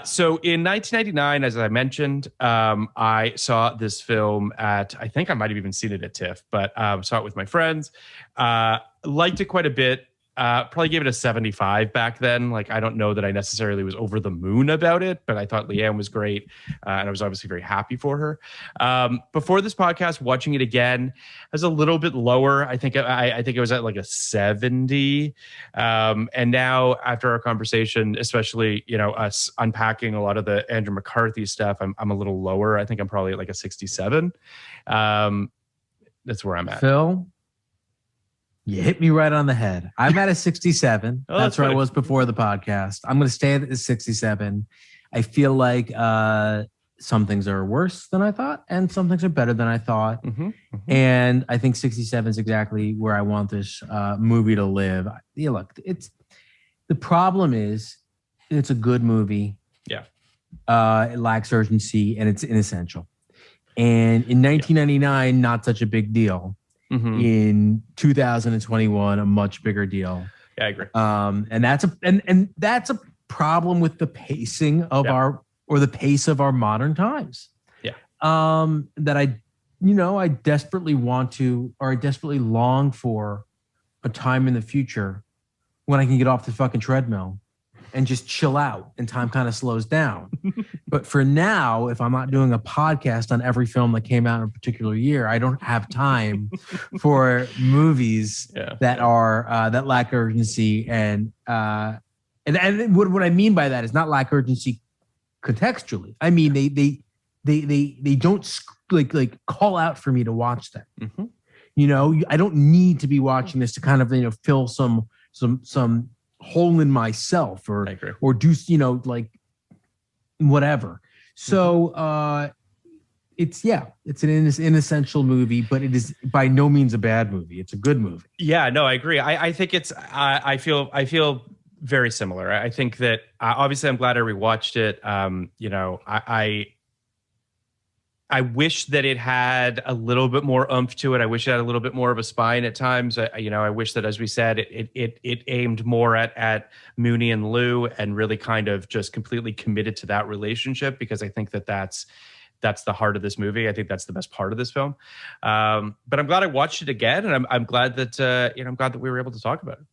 C: So in 1999, as I mentioned, I saw this film I think I might have even seen it at TIFF, but saw it with my friends. Liked it quite a bit. Probably gave it a 75 back then. Like, I don't know that I necessarily was over the moon about it, but I thought Liane was great. And I was obviously very happy for her. Before this podcast, watching it again, I was a little bit lower. I think it was at like a 70. And now after our conversation, especially, us unpacking a lot of the Andrew McCarthy stuff, I'm a little lower. I think I'm probably at like a 67. That's where I'm at.
B: Phil? You hit me right on the head. I'm at a 67. That's where I was before the podcast. I'm going to stay at a 67. I feel like some things are worse than I thought, and some things are better than I thought. And I think 67 is exactly where I want this movie to live. Look, the problem is it's a good movie.
C: Yeah.
B: It lacks urgency, and it's inessential. And in 1999, not such a big deal. In 2021, a much bigger deal.
C: Yeah, I agree.
B: And that's a problem with the pacing of the pace of our modern times.
C: Yeah.
B: That I desperately want to, or I desperately long for a time in the future when I can get off the fucking treadmill and just chill out and time kind of slows down. But for now, if I'm not doing a podcast on every film that came out in a particular year, I don't have time for movies that are that lack urgency. And what I mean by that is not lack urgency contextually. I mean they don't like call out for me to watch them. I don't need to be watching this to kind of fill some hole in myself or do like whatever. So it's an inessential movie, but it is by no means a bad movie. It's a good movie.
C: Yeah, no, I agree. I think it's I feel very similar. I think that obviously I'm glad I rewatched it. I wish that it had a little bit more oomph to it. I wish it had a little bit more of a spine at times. I wish that, as we said, it aimed more at Mooney and Lou and really kind of just completely committed to that relationship, because I think that's the heart of this movie. I think that's the best part of this film. But I'm glad I watched it again, and I'm glad that I'm glad that we were able to talk about it.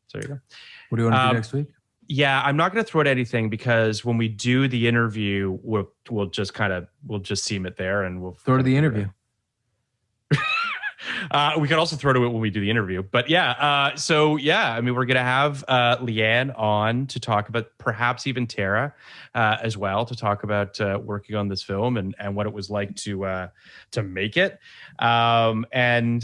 C: So there you go.
B: What do you want to do next week?
C: Yeah, I'm not going to throw out anything, because when we do the interview, we'll just seam it there, and we'll
B: throw to the interview.
C: We could also throw to it when we do the interview, but yeah. I mean, we're going to have Liane on to talk about, perhaps even Tara as well, to talk about working on this film and what it was like to make it, and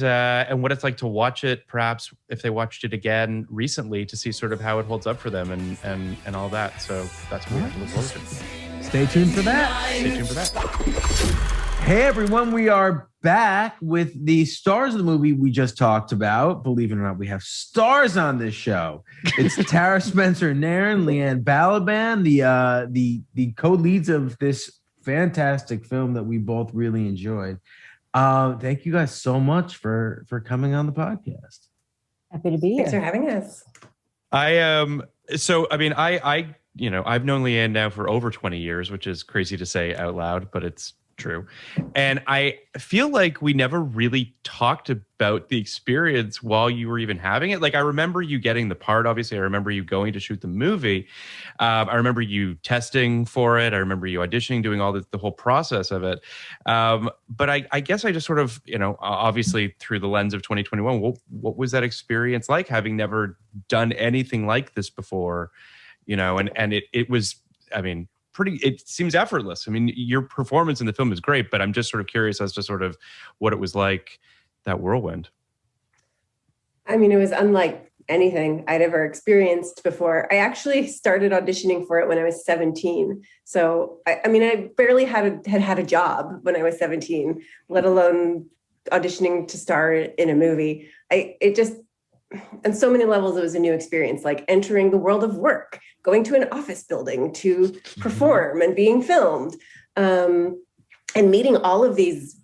C: what it's like to watch it, perhaps if they watched it again recently, to see sort of how it holds up for them and all that. So that's what we have to look forward to.
B: Stay tuned for that.
C: Stay tuned for that.
B: Hey everyone, we are back with the stars of the movie we just talked about. Believe it or not, we have stars on this show. It's Tara Spencer-Nairn, Liane Balaban, the co-leads of this fantastic film that we both really enjoyed. Thank you guys so much for coming on the podcast.
D: Happy to be here.
E: Thanks for having us.
C: I've known Liane now for over 20 years, which is crazy to say out loud, but it's true. And I feel like we never really talked about the experience while you were even having it. Like, I remember you getting the part, obviously. I remember you going to shoot the movie. I remember you testing for it. I remember you auditioning, doing all the whole process of it. But I guess I just sort of, obviously through the lens of 2021, what was that experience like, having never done anything like this before? And it was, I mean, it seems effortless. I mean, your performance in the film is great, but I'm just sort of curious as to sort of what it was like, that whirlwind.
E: I mean, it was unlike anything I'd ever experienced before. I actually started auditioning for it when I was 17. So, I barely had a job when I was 17, let alone auditioning to star in a movie. On so many levels, it was a new experience, like entering the world of work, going to an office building to perform and being filmed, and meeting all of these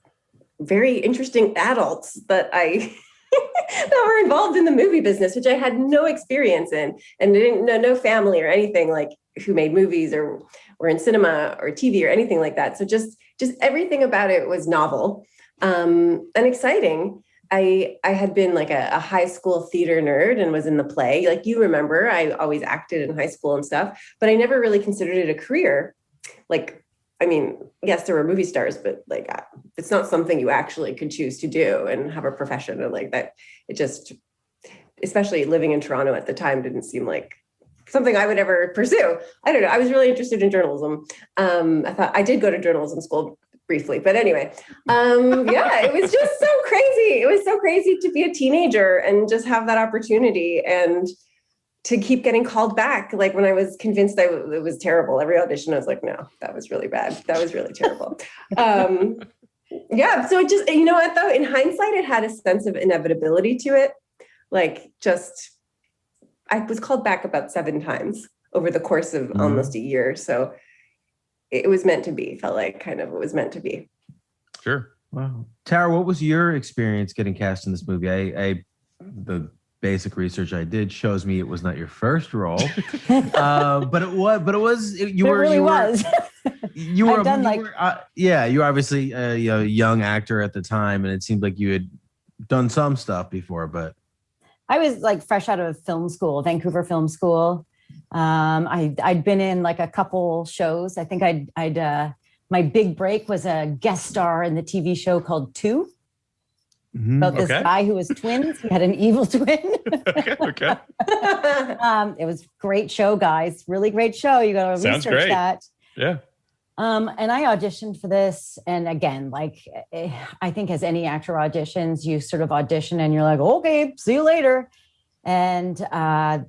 E: very interesting adults that that were involved in the movie business, which I had no experience in, and didn't know, no family or anything like who made movies or were in cinema or TV or anything like that. So just everything about it was novel and exciting. I had been like a high school theater nerd and was in the play. Like, you remember, I always acted in high school and stuff, but I never really considered it a career. Like, I mean, yes, there were movie stars, but like, it's not something you actually could choose to do and have a profession and like that. It just, especially living in Toronto at the time, didn't seem like something I would ever pursue. I don't know. I was really interested in journalism. I thought I did go to journalism school briefly, but anyway, it was just so crazy. It was so crazy to be a teenager and just have that opportunity and to keep getting called back. Like, when I was convinced it was terrible, every audition, I was like, no, that was really bad. That was really terrible. So it just, what though, in hindsight, it had a sense of inevitability to it. Like, I was called back about 7 times over the course of almost a year. So it was meant to be. Felt like kind of it was meant to be.
C: Sure.
B: Wow. Tara, what was your experience getting cast in this movie? The basic research I did shows me it was not your first role, but it was. You were obviously a young actor at the time, and it seemed like you had done some stuff before. But
D: I was like fresh out of film school, Vancouver Film School. I'd been in like a couple shows. I think my big break was a guest star in the TV show called Two, about this guy who was twins. He had an evil twin.
C: Okay.
D: It was a great show, guys. Really great show. You got to research that.
C: Yeah.
D: And I auditioned for this. And again, like, I think as any actor auditions, you sort of audition and you're like, okay, see you later. And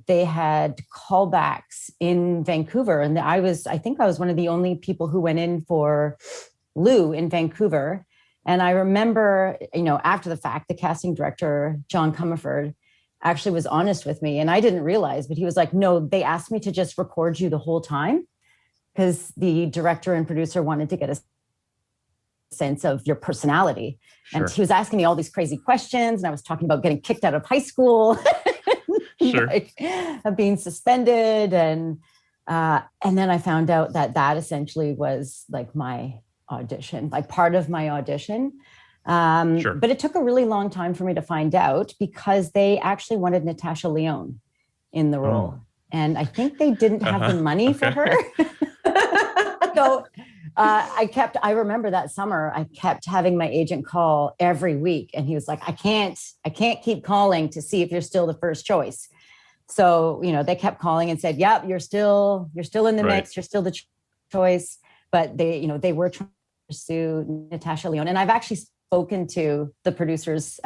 D: they had callbacks in Vancouver. And I think I was one of the only people who went in for Lou in Vancouver. And I remember, after the fact, the casting director, Jaan actually was honest with me. And I didn't realize, but he was like, no, they asked me to just record you the whole time because the director and producer wanted to get a sense of your personality.
C: Sure.
D: And he was asking me all these crazy questions, and I was talking about getting kicked out of high school,
C: Sure.
D: like, of being suspended. And then I found out that essentially was like my audition, like part of my audition.
C: Sure.
D: But it took a really long time for me to find out, because they actually wanted Natasha Lyonne in the role.
B: Oh.
D: And I think they didn't have the money for her. So I remember that summer, I kept having my agent call every week, and he was like, I can't keep calling to see if you're still the first choice. So, they kept calling and said, yep, you're still in the mix. You're still the choice. But they were trying to pursue Natasha Lyonne. And I've actually spoken to the producers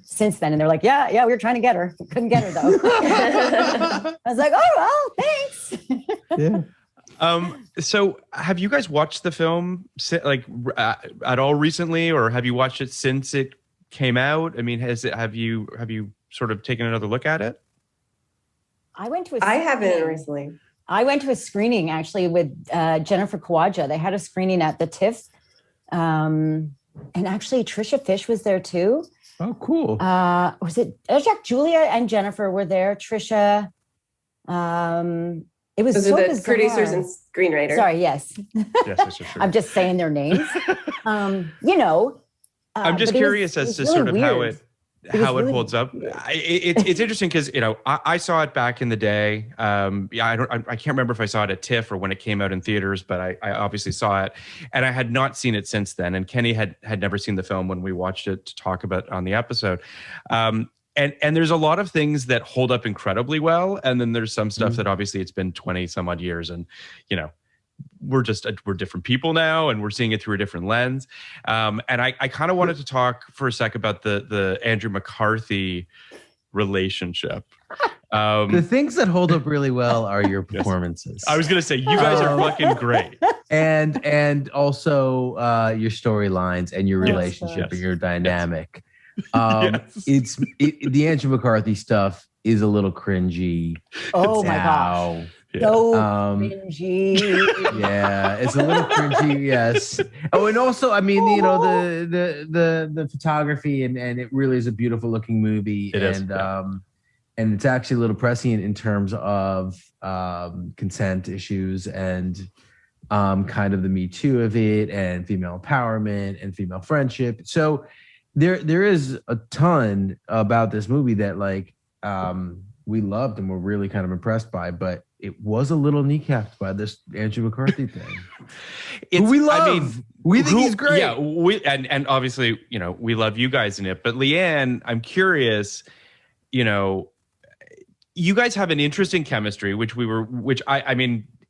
D: since then. And they're like, yeah, we were trying to get her. We couldn't get her though. I was like, oh, well, thanks.
B: Yeah.
C: So have you guys watched the film at all recently, or have you watched it since it came out? I mean, have you sort of taken another look at it?
E: I haven't recently.
D: I went to a screening actually with Jennifer Kawaja. They had a screening at the TIFF. And actually Trisha Fish was there too.
B: Oh, cool.
D: Was it Julia and Jennifer were there? Trisha. It was
E: Those
D: so
E: are the
D: bizarre.
E: producers and screenwriters.
D: Sorry, yes.
C: Yes,
D: I'm just saying their names.
C: I'm just
D: but
C: curious as to
D: really
C: sort of
D: weird.
C: how it holds up. It's interesting because I saw it back in the day. I can't remember if I saw it at TIFF or when it came out in theaters, but I obviously saw it, and I had not seen it since then. And Kenny had never seen the film when we watched it to talk about on the episode. And there's a lot of things that hold up incredibly well, and then there's some stuff that obviously it's been 20 some odd years, and we're different people now, and we're seeing it through a different lens. And I kind of wanted to talk for a sec about the Andrew McCarthy relationship.
B: The things that hold up really well are your performances.
C: I was going to say, you guys are fucking great.
B: And also your storylines and your relationship and your dynamic.
C: Yes.
B: The Andrew McCarthy stuff is a little cringy.
D: Oh my gosh. So cringy.
B: Yeah, it's a little cringy. Yes. Oh, and also, I mean, the photography and it really is a beautiful looking movie.
C: It is.
B: And it's actually a little prescient in terms of consent issues and kind of the Me Too of it and female empowerment and female friendship. So there is a ton about this movie that we loved and were really kind of impressed by, but it was a little kneecapped by this Andrew McCarthy thing. We love. We think he's great.
C: Yeah, and obviously, we love you guys in it. But Liane, I'm curious, you guys have an interesting chemistry,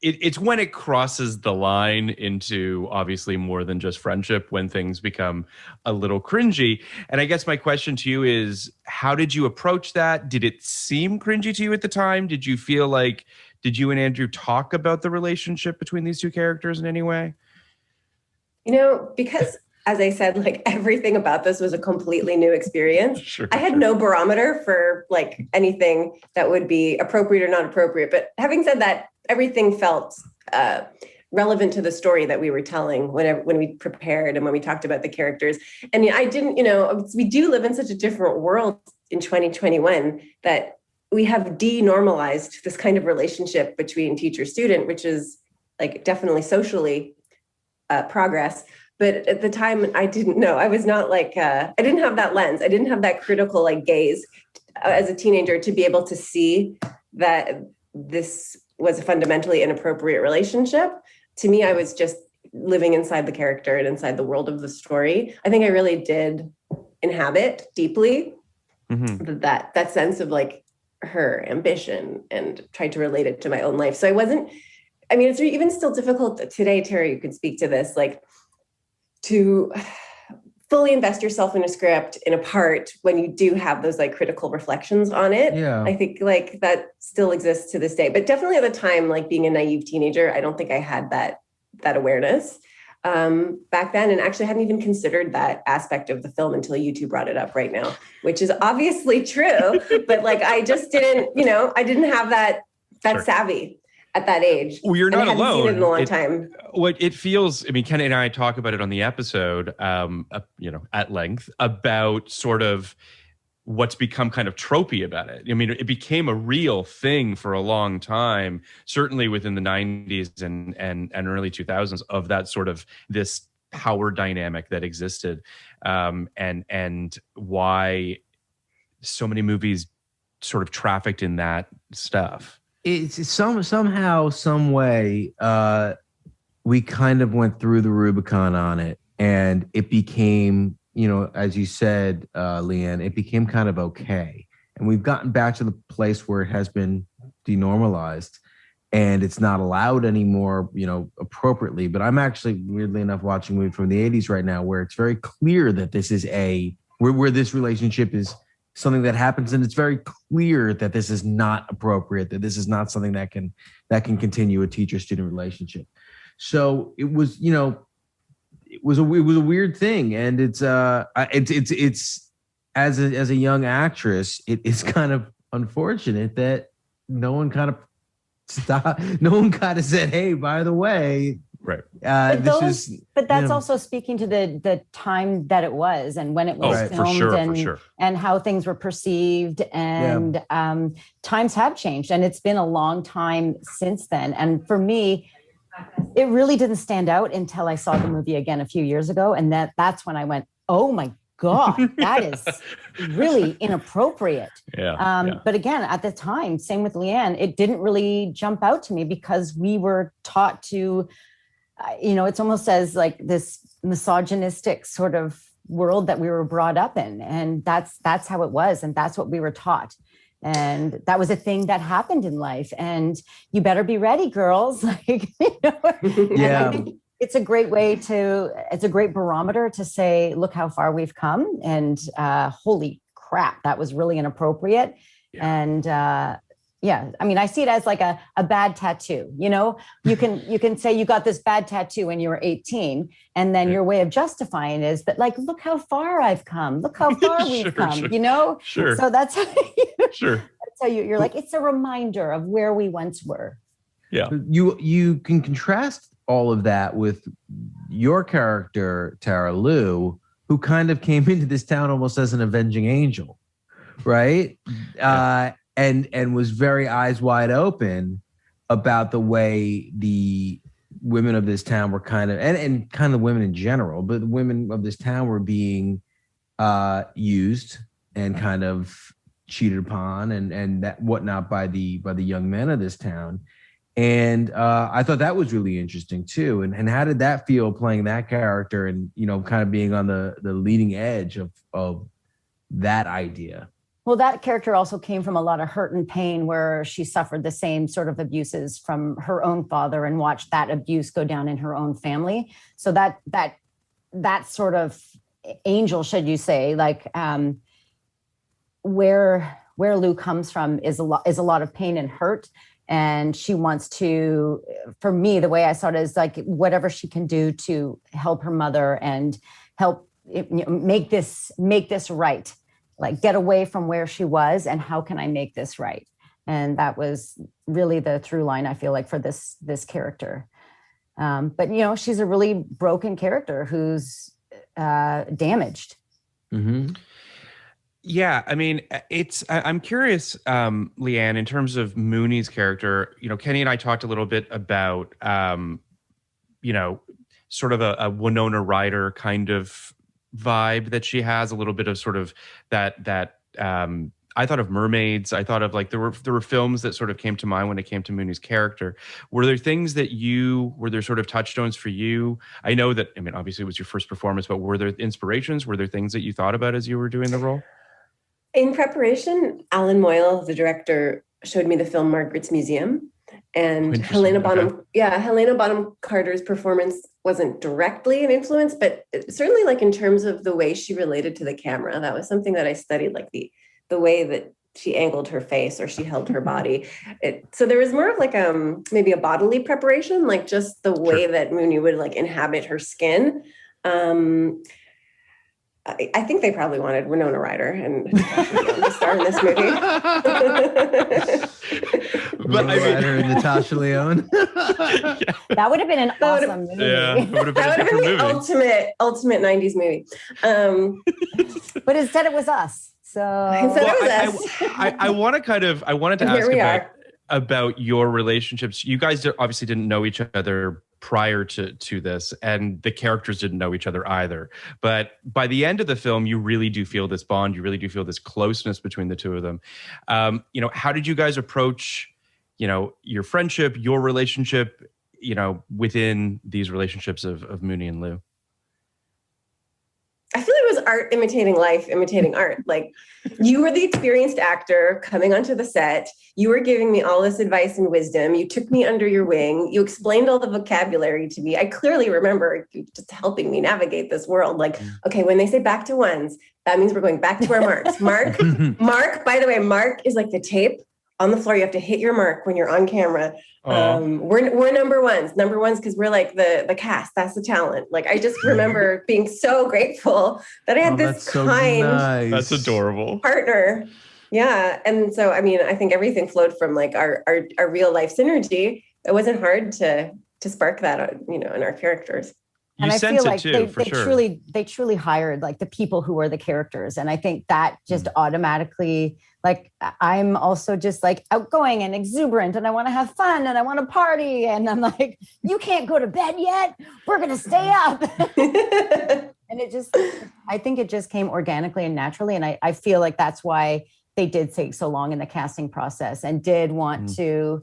C: it's when it crosses the line into obviously more than just friendship, when things become a little cringy. And I guess my question to you is, how did you approach that? Did it seem cringy to you at the time? Did you feel like, did you and Andrew talk about the relationship between these two characters in any way?
E: Because as I said, everything about this was a completely new experience.
C: Sure,
E: I had no barometer for anything that would be appropriate or not appropriate. But having said that, everything felt relevant to the story that we were telling when we prepared and when we talked about the characters. And I didn't, we do live in such a different world in 2021 that we have denormalized this kind of relationship between teacher-student, which is definitely socially progress. But at the time, I didn't know. I was not I didn't have that lens. I didn't have that critical gaze as a teenager to be able to see that this was a fundamentally inappropriate relationship. To me, I was just living inside the character and inside the world of the story. I think I really did inhabit deeply that sense of her ambition and tried to relate it to my own life. So it's even still difficult today, Tara, you could speak to this, to fully invest yourself in a script, in a part, when you do have those critical reflections on it.
B: Yeah.
E: I think that still exists to this day, but definitely at the time, being a naive teenager, I don't think I had that awareness back then, and actually hadn't even considered that aspect of the film until you two brought it up right now, which is obviously true, but I just didn't, I didn't have that
C: Sure.
E: savvy. at that age.
C: Well, you're not alone.
E: Seen it in a long time.
C: What it feels, I mean, Kenny and I talk about it on the episode, at length about sort of what's become kind of tropey about it. I mean, it became a real thing for a long time, certainly within the 90s and early 2000s, of that sort of this power dynamic that existed, and why so many movies sort of trafficked in that stuff.
B: It's somehow, some way, we kind of went through the Rubicon on it, and it became, as you said, Liane, it became kind of okay. And we've gotten back to the place where it has been denormalized and it's not allowed anymore, appropriately. But I'm actually, weirdly enough, watching a movie from the 80s right now where it's very clear that this is where this relationship is something that happens, and it's very clear that this is not appropriate, that this is not something that can continue a teacher-student relationship. So it was, it was a weird thing, and it's as a young actress, it is kind of unfortunate that no one kind of said, hey, by the way,
C: right.
D: But that's also speaking to the time that it was and when it was filmed, and how things were perceived, and times have changed, and it's been a long time since then. And for me, it really didn't stand out until I saw the movie again a few years ago, and that's when I went, oh my God, that is really inappropriate. But again, at the time, same with Liane, it didn't really jump out to me because we were taught to, it's almost as like this misogynistic sort of world that we were brought up in. And that's how it was. And that's what we were taught. And that was a thing that happened in life. And you better be ready, girls.
B: Yeah.
D: I think it's a great it's a great barometer to say, look how far we've come. And holy crap, that was really inappropriate. Yeah. And I mean, I see it as like a bad tattoo. You can say you got this bad tattoo when you were 18, and then your way of justifying it is, but like, look how far I've come. Look how far we've come.
C: Sure.
D: So that's how
C: sure.
D: That's how you're like, it's a reminder of where we once were.
C: Yeah.
B: You can contrast all of that with your character, Tara Lou, who kind of came into this town almost as an avenging angel, right? Yeah. And was very eyes wide open about the way the women of this town were kind of, and kind of women in general, but the women of this town were being used and kind of cheated upon and that whatnot by the young men of this town. And I thought that was really interesting too. And how did that feel, playing that character and, kind of being on the leading edge of that idea?
D: Well, that character also came from a lot of hurt and pain, where she suffered the same sort of abuses from her own father and watched that abuse go down in her own family. So that sort of angel, should you say, like where Lou comes from is a lot of pain and hurt. And she wants to, for me, the way I saw it is like whatever she can do to help her mother and help make this right. Like, get away from where she was, and how can I make this right? And that was really the through line, I feel like, for this character. But she's a really broken character who's damaged.
B: Mm-hmm.
C: Yeah, I mean, I'm curious, Liane, in terms of Mooney's character. Kenny and I talked a little bit about, sort of a Winona Ryder kind of vibe that she has, a little bit of sort of that I thought of Mermaids. I thought of, like, there were films that sort of came to mind when it came to Mooney's character. Were there things that were there sort of touchstones for you? I know that, I mean, obviously it was your first performance, but were there inspirations? Were there things that you thought about as you were doing the role?
E: In preparation, Alan Moyle, the director, showed me the film Margaret's Museum. And Helena Bonham Carter's performance wasn't directly an influence, but certainly, like, in terms of the way she related to the camera, that was something that I studied, like the way that she angled her face or she held her body. So there was more of like maybe a bodily preparation, like just the way that Mooney would like inhabit her skin. I think they probably wanted Winona Ryder and to star in this movie.
B: But Rider and Natasha Lyonne.
D: That would have been an awesome movie.
C: Yeah, it would have been
E: That
C: a
E: would have been
C: different
E: the
C: movie.
E: ultimate 90s movie.
D: But instead it was us. So
C: I wanted to ask about your relationships. You guys obviously didn't know each other prior to this, and the characters didn't know each other either. But by the end of the film, you really do feel this bond. You really do feel this closeness between the two of them. How did you guys approach, your friendship, your relationship, within these relationships of Mooney and Lou?
E: I feel it was art imitating life, imitating art. Like, you were the experienced actor coming onto the set. You were giving me all this advice and wisdom. You took me under your wing. You explained all the vocabulary to me. I clearly remember you just helping me navigate this world. Like, okay, when they say back to ones, that means we're going back to our marks. Mark, by the way, mark is like the tape on the floor. You have to hit your mark when you're on camera. We're number ones because we're like the cast. That's the talent. Like, I just remember being so grateful that I had this kind,
C: That's adorable
E: partner. Yeah. And so, I mean, I think everything flowed from like our real life synergy. It wasn't hard to spark that, in our characters.
D: And I feel like they truly hired like the people who were the characters. And I think that just automatically, like, I'm also just like outgoing and exuberant and I want to have fun and I want to party. And I'm like, you can't go to bed yet. We're going to stay up. And I think it just came organically and naturally. And I feel like that's why they did take so long in the casting process and did want to,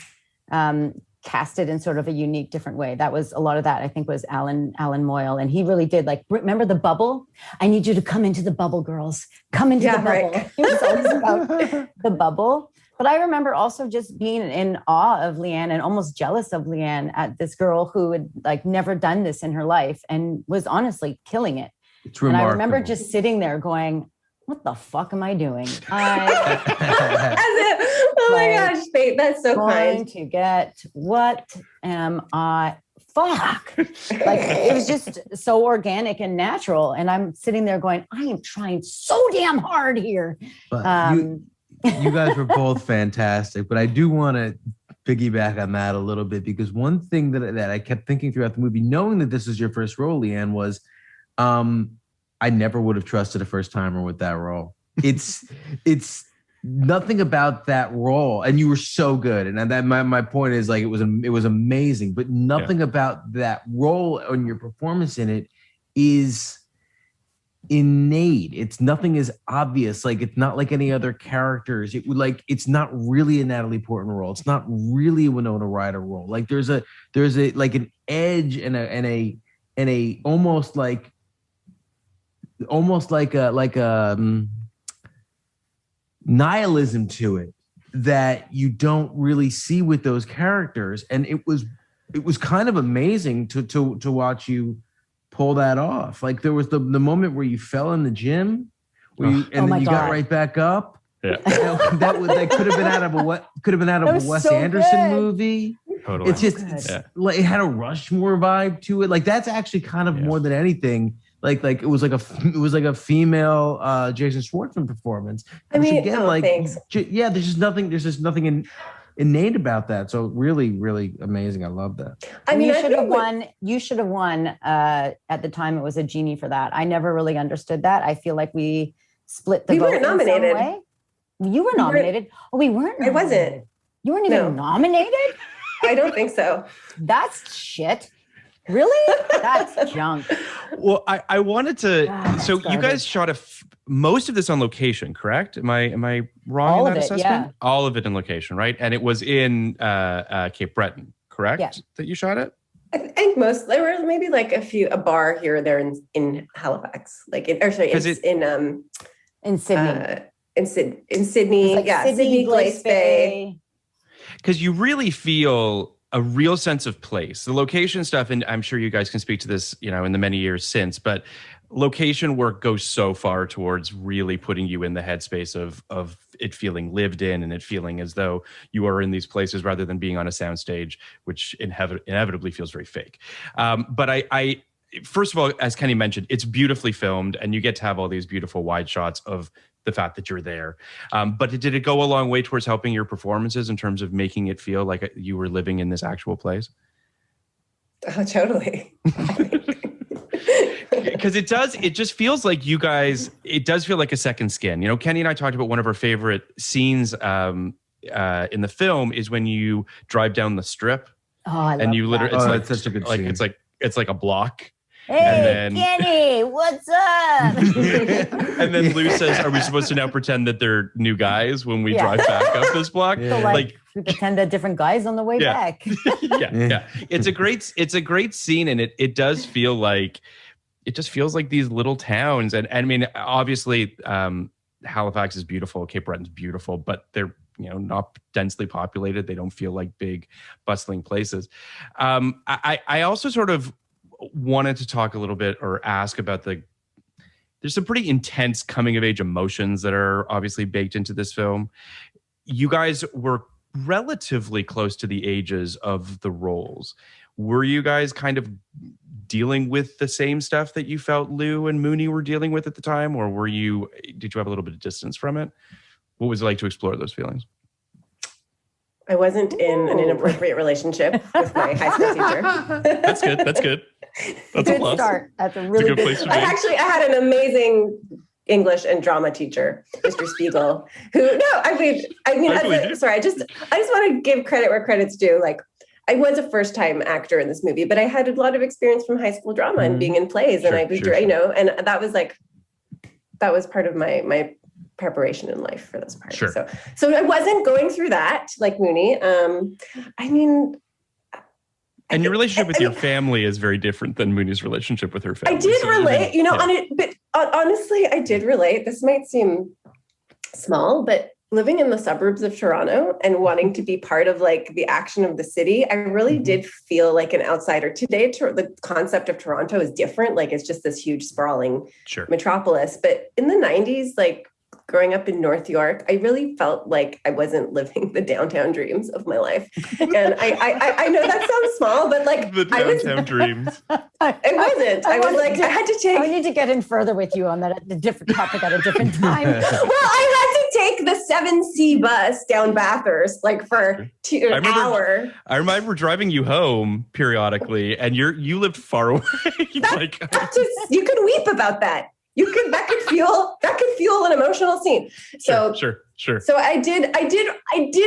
D: cast it in sort of a unique, different way. That was a lot of that, I think, was Alan Moyle. And he really did, like, remember the bubble? I need you to come into the bubble, girls. Come into the bubble. Right. He was always about the bubble. But I remember also just being in awe of Liane and almost jealous of Liane at this girl who had like never done this in her life and was honestly killing it.
B: It's remarkable.
D: And I remember just sitting there going, what the fuck am I doing?
E: Oh my gosh, babe, that's so kind.
D: To get, what am I? Fuck. Like, it was just so organic and natural. And I'm sitting there going, I am trying so damn hard here.
B: But you guys were both fantastic. But I do want to piggyback on that a little bit, because one thing that I kept thinking throughout the movie, knowing that this is your first role, Liane, was I never would have trusted a first timer with that role. It's nothing about that role, and you were so good. And that my point is, like, it was amazing, but nothing about that role and your performance in it is innate. Nothing is obvious. Like, it's not like any other characters. It's not really a Natalie Portman role. It's not really a Winona Ryder role. Like, there's a like an edge and a almost like a nihilism to it that you don't really see with those characters. And it was kind of amazing to watch you pull that off. Like, there was the moment where you fell in the gym then you got right back up. Yeah. That could have been out of a Wes Anderson movie. Totally. It's just it had a Rushmore vibe to it. Like, that's actually kind of more than anything. Like it was like a female Jason Schwartzman performance.
E: I mean,
B: again,
E: thanks.
B: There's just nothing innate about that. So really, really amazing. I love that.
D: I mean, you should have won. At the time, it was a Genie for that. I never really understood that. I feel like we split the vote.
E: We weren't nominated.
D: In some way. You were nominated. We weren't.
E: I wasn't.
D: You weren't even nominated?
E: I don't think so.
D: That's shit. Really? That's junk.
C: Well, I wanted to. So you guys shot most of this on location, correct? Am I wrong
D: All
C: in that
D: of it,
C: assessment?
D: yeah.
C: All of it in location, right? And it was in Cape Breton, correct?
E: Yeah.
C: That you shot it.
E: I think there were maybe like a bar here or there in Halifax, in Sydney.
D: In
E: Sydney,
D: like
E: Sydney, Glace Bay.
C: Because you really feel a real sense of place. The location stuff, and I'm sure you guys can speak to this, in the many years since, but location work goes so far towards really putting you in the headspace of it feeling lived in and it feeling as though you are in these places rather than being on a soundstage, which inevitably feels very fake. But I first of all, as Kenny mentioned, it's beautifully filmed and you get to have all these beautiful wide shots of the fact that you're there. But did it go a long way towards helping your performances in terms of making it feel like you were living in this actual place?
E: Oh, totally.
C: Because it just feels like you guys, it does feel like a second skin. You know, Kenny and I talked about one of our favorite scenes in the film is when you drive down the strip.
D: Oh, I love
C: and you literally,
B: that.
C: it's
B: Such a good scene.
C: It's like a block.
D: Hey, Kenny, what's up?
C: And then Lou says, "Are we supposed to now pretend that they're new guys when we drive back up this block?"
D: So like we pretend they're different guys on the way back.
C: yeah. It's a great scene, and it does feel like it just feels like these little towns. And I mean, obviously, Halifax is beautiful, Cape Breton's beautiful, but they're not densely populated. They don't feel like big, bustling places. I also sort of wanted to talk a little bit or ask about there's some pretty intense coming of age emotions that are obviously baked into this film. You guys were relatively close to the ages of the roles. Were you guys kind of dealing with the same stuff that you felt Lou and Mooney were dealing with at the time? Or did you have a little bit of distance from it? What was it like to explore those feelings?
E: I wasn't in an inappropriate relationship with my high school teacher.
C: That's good. That's a
D: good
C: plus.
D: Start. That's a really
C: good place to be.
E: I had an amazing English and drama teacher, Mr. Spiegel, who I just want to give credit where credit's due. Like, I was a first-time actor in this movie, but I had a lot of experience from high school drama and being in plays, and and that was part of my preparation in life for this part.
C: Sure.
E: So I wasn't going through that like Mooney.
C: And your relationship with your family is very different than Mooney's relationship with her family.
E: I did relate, on it, but honestly, I did relate. This might seem small, but living in the suburbs of Toronto and wanting to be part of like the action of the city, I really did feel like an outsider. Today, the concept of Toronto is different. Like it's just this huge sprawling metropolis. But in the 90s, like growing up in North York, I really felt like I wasn't living the downtown dreams of my life. And I know that sounds small, but like
C: the downtown dreams.
E: It wasn't. I had to take.
D: I need to get in further with you on that at a different topic at a different time.
E: Well, I had to take the 7C bus down Bathurst like for an hour.
C: I remember driving you home periodically, and you lived far away.
E: You can weep about that. That could fuel an emotional scene. So
C: sure.
E: So I did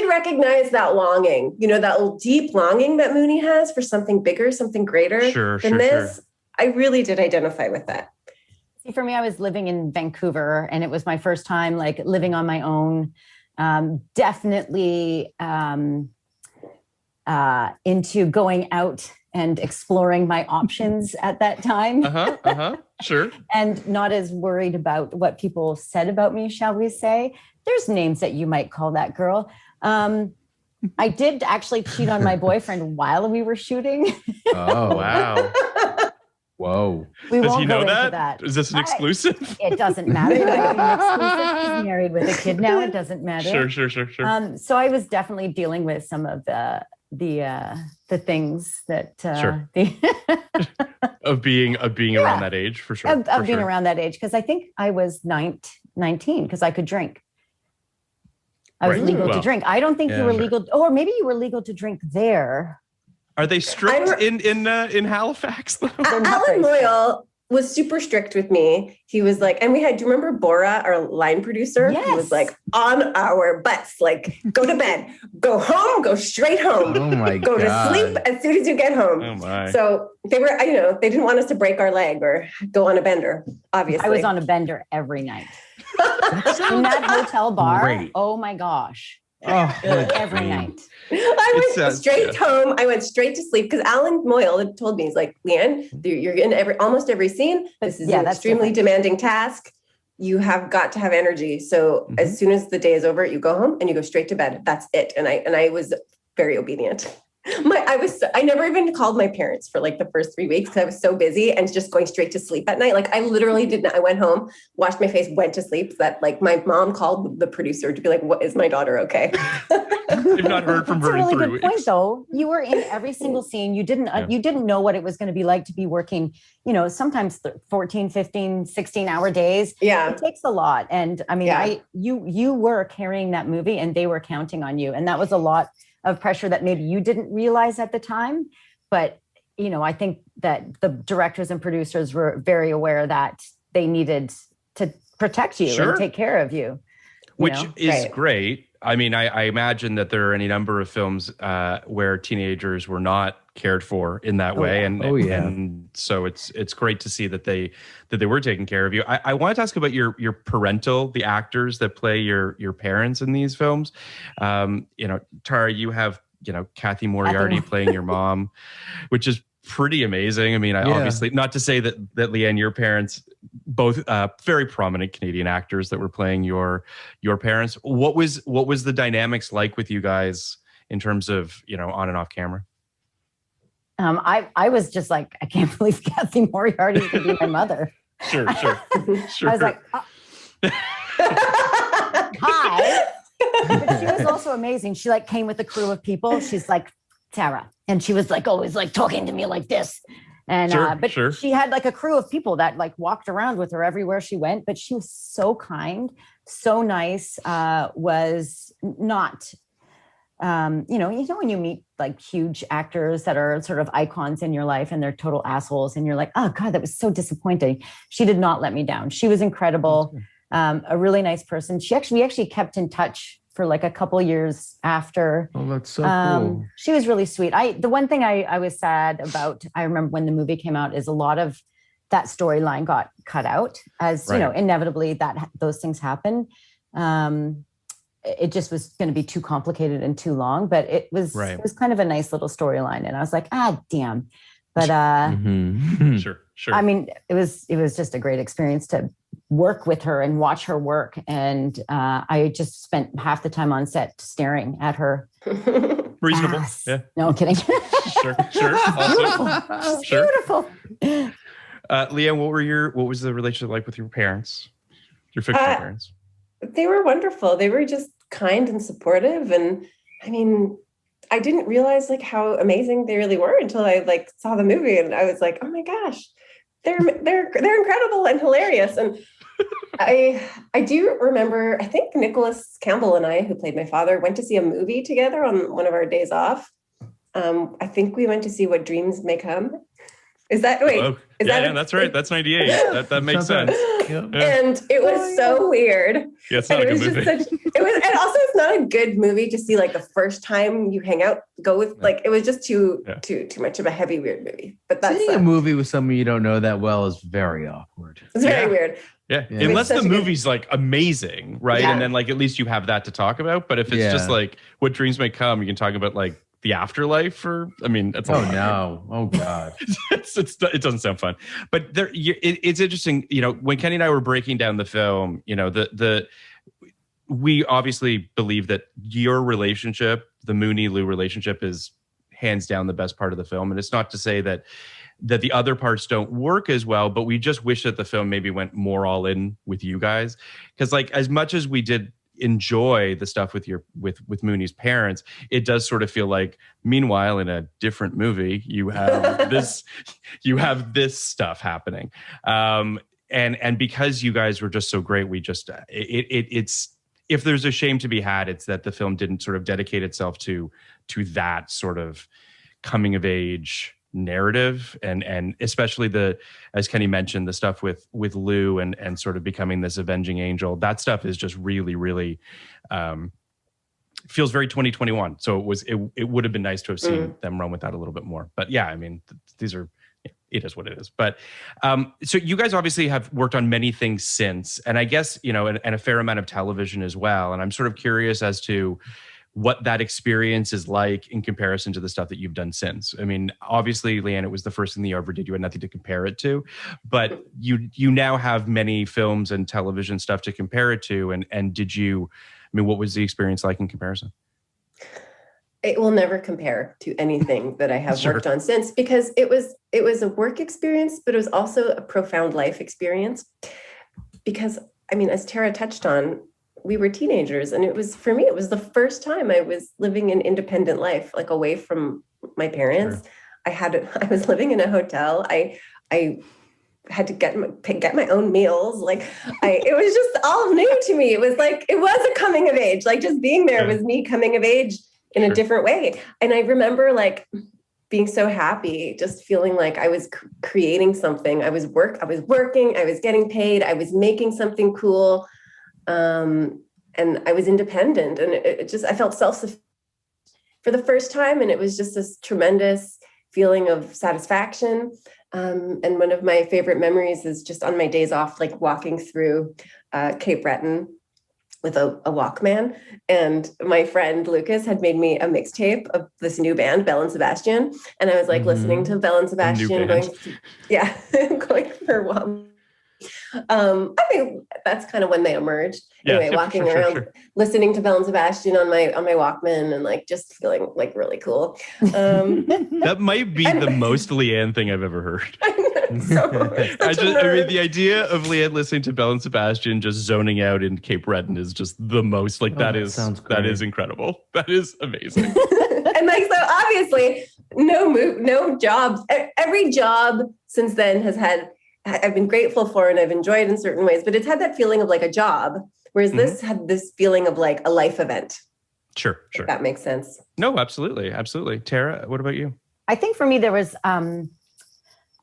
E: recognize that longing, that deep longing that Mooney has for something bigger, something greater than this. Sure. I really did identify with that.
D: See, for me, I was living in Vancouver, and it was my first time like living on my own. Definitely into going out and exploring my options at that time.
C: Sure.
D: And not as worried about what people said about me, shall we say. There's names that you might call that girl. I did actually cheat on my boyfriend while we were shooting.
C: Oh, wow.
B: Whoa.
C: Does he know that? Is this an exclusive?
D: It doesn't matter. He's married with a kid now. It doesn't matter.
C: Sure.
D: So I was definitely dealing with some of the things that
C: of being around that age, for sure.
D: Of being around that age, because I think I was 19 because I could drink. I was legal to drink. I don't think you were legal, or maybe you were legal to drink there.
C: Are they strict in Halifax though?
E: Alan Moyle was super strict with me. He was like, and do you remember Bora, our line producer?
D: Yes.
E: He was like on our butts, like, go to bed, go home, go straight home.
B: Oh my
E: go
B: God.
E: to sleep as soon as you get home.
C: Oh my.
E: So they were, they didn't want us to break our leg or go on a bender, obviously.
D: I was on a bender every night. In that hotel bar.
B: Great.
D: Oh my gosh.
B: Oh,
D: every night.
E: I went straight home. I went straight to sleep because Alan Moyle had told me, he's like, Liane, you're in almost every scene. This is an extremely demanding task. You have got to have energy. So as soon as the day is over, you go home and you go straight to bed. That's it. And I was very obedient. I never even called my parents for like the first 3 weeks because I was so busy and just going straight to sleep at night. Like I literally didn't. I went home, washed my face, went to sleep. So that like my mom called the producer to be like, "What, is my daughter okay?"
C: They've not heard from her in 3 weeks. That's a really good point,
D: though. You were in every single scene. You didn't know what it was going to be like to be working, sometimes 14, 15, 16-hour days.
E: Yeah.
D: It takes a lot. And I mean, you were carrying that movie and they were counting on you. And that was a lot of pressure that maybe you didn't realize at the time. But, I think that the directors and producers were very aware that they needed to protect you and take care of you.
C: Which is great. I mean, I imagine that there are any number of films where teenagers were not cared for in that way, and so it's great to see that they were taking care of you. I wanted to ask about your the actors that play your parents in these films. Tara, you have Kathy Moriarty playing your mom, which is pretty amazing. I mean, obviously not to say that Liane, your parents, both very prominent Canadian actors that were playing your parents. What was the dynamics like with you guys in terms of on and off camera?
D: I was just like, I can't believe Kathy Moriarty is going to be my mother.
C: Sure.
D: I was like, hi. But she was also amazing. She like came with a crew of people. She's like, Tara. And she was like always like talking to me like this. And she had like a crew of people that like walked around with her everywhere she went. But she was so kind, so nice, was not, when you meet like huge actors that are sort of icons in your life and they're total assholes and you're like, oh God, that was so disappointing. She did not let me down. She was incredible. A really nice person. We actually kept in touch for like a couple years after.
B: Oh, that's so cool.
D: She was really sweet. The one thing I was sad about, I remember when the movie came out, is a lot of that storyline got cut out as, inevitably those things happen. It just was going to be too complicated and too long, but it was kind of a nice little storyline. And I was like, damn. But
C: sure.
D: I mean, it was just a great experience to work with her and watch her work. And I just spent half the time on set staring at her.
C: Reasonable.
D: Ass.
C: Yeah.
D: No, I'm kidding.
C: Sure.
D: Also, beautiful.
C: Liane, what was the relationship like with your parents, your fictional parents?
E: They were wonderful. They were just kind and supportive. And I mean, I didn't realize like how amazing they really were until I like saw the movie, and I was like, oh my gosh, they're incredible and hilarious. And I do remember, I think Nicholas Campbell and I, who played my father, went to see a movie together on one of our days off. I think we went to see What Dreams May Come. Is that
C: that's right. That's 98. That makes sense.
B: Yeah.
E: And it was so weird.
C: Yeah, it's not a good movie.
E: And also it's not a good movie to see like the first time you hang out, go with like, it was just too much of a heavy, weird movie. But that's
B: seeing a movie with someone you don't know that well is very awkward.
E: It's very weird.
C: Yeah. Unless the movie's like amazing, right? Yeah. And then like at least you have that to talk about. But if it's just like What Dreams May Come, you can talk about like the afterlife, that's
B: oh god,
C: it doesn't sound fun. But it's interesting, when Kenny and I were breaking down the film, we obviously believe that your relationship, the Mooney-Lou relationship, is hands down the best part of the film. And it's not to say that the other parts don't work as well, but we just wish that the film maybe went more all in with you guys, because like as much as we did enjoy the stuff with Mooney's parents, it does sort of feel like, meanwhile, in a different movie, you have this stuff happening. And because you guys were just so great, we just it's if there's a shame to be had, it's that the film didn't sort of dedicate itself to that sort of coming of age narrative, and especially as Kenny mentioned, the stuff with Lou and sort of becoming this avenging angel. That stuff is just really, really feels very 2021. So it would have been nice to have seen them run with that a little bit more. But yeah, I mean, it is what it is. But so you guys obviously have worked on many things since, and I guess and a fair amount of television as well. And I'm sort of curious as to what that experience is like in comparison to the stuff that you've done since. I mean, obviously, Liane, it was the first thing you ever did. You had nothing to compare it to, but you now have many films and television stuff to compare it to. And what was the experience like in comparison?
E: it will never compare to anything that I have worked on since, because it was a work experience, but it was also a profound life experience. Because, I mean, as Tara touched on, we were teenagers, and it was, for me, it was the first time I was living an independent life, like away from my parents. Sure. I was living in a hotel. I had to get my own meals. Like it was just all new to me. It was a coming of age. Like just being there was me coming of age in a different way. And I remember like being so happy, just feeling like I was creating something. I was working, I was getting paid, I was making something cool. And I was independent, and I felt self-sufficient for the first time. And it was just this tremendous feeling of satisfaction. And one of my favorite memories is just on my days off, like walking through Cape Breton with a Walkman. And my friend Lucas had made me a mixtape of this new band, Belle and Sebastian. And I was like listening to Belle and Sebastian, going for a walk. I think that's kind of when they emerged. Anyway, walking around, listening to Belle and Sebastian on my Walkman, and like just feeling like really cool.
C: That might be the most Liane thing I've ever heard. The idea of Liane listening to Belle and Sebastian just zoning out in Cape Breton is just the most like that is incredible. That is amazing.
E: And like, so obviously no jobs. Every job since then I've been grateful for, and I've enjoyed in certain ways, but it's had that feeling of like a job, whereas this had this feeling of like a life event.
C: Sure.
E: If that makes sense.
C: No, absolutely. Tara, what about you?
D: I think for me, there was an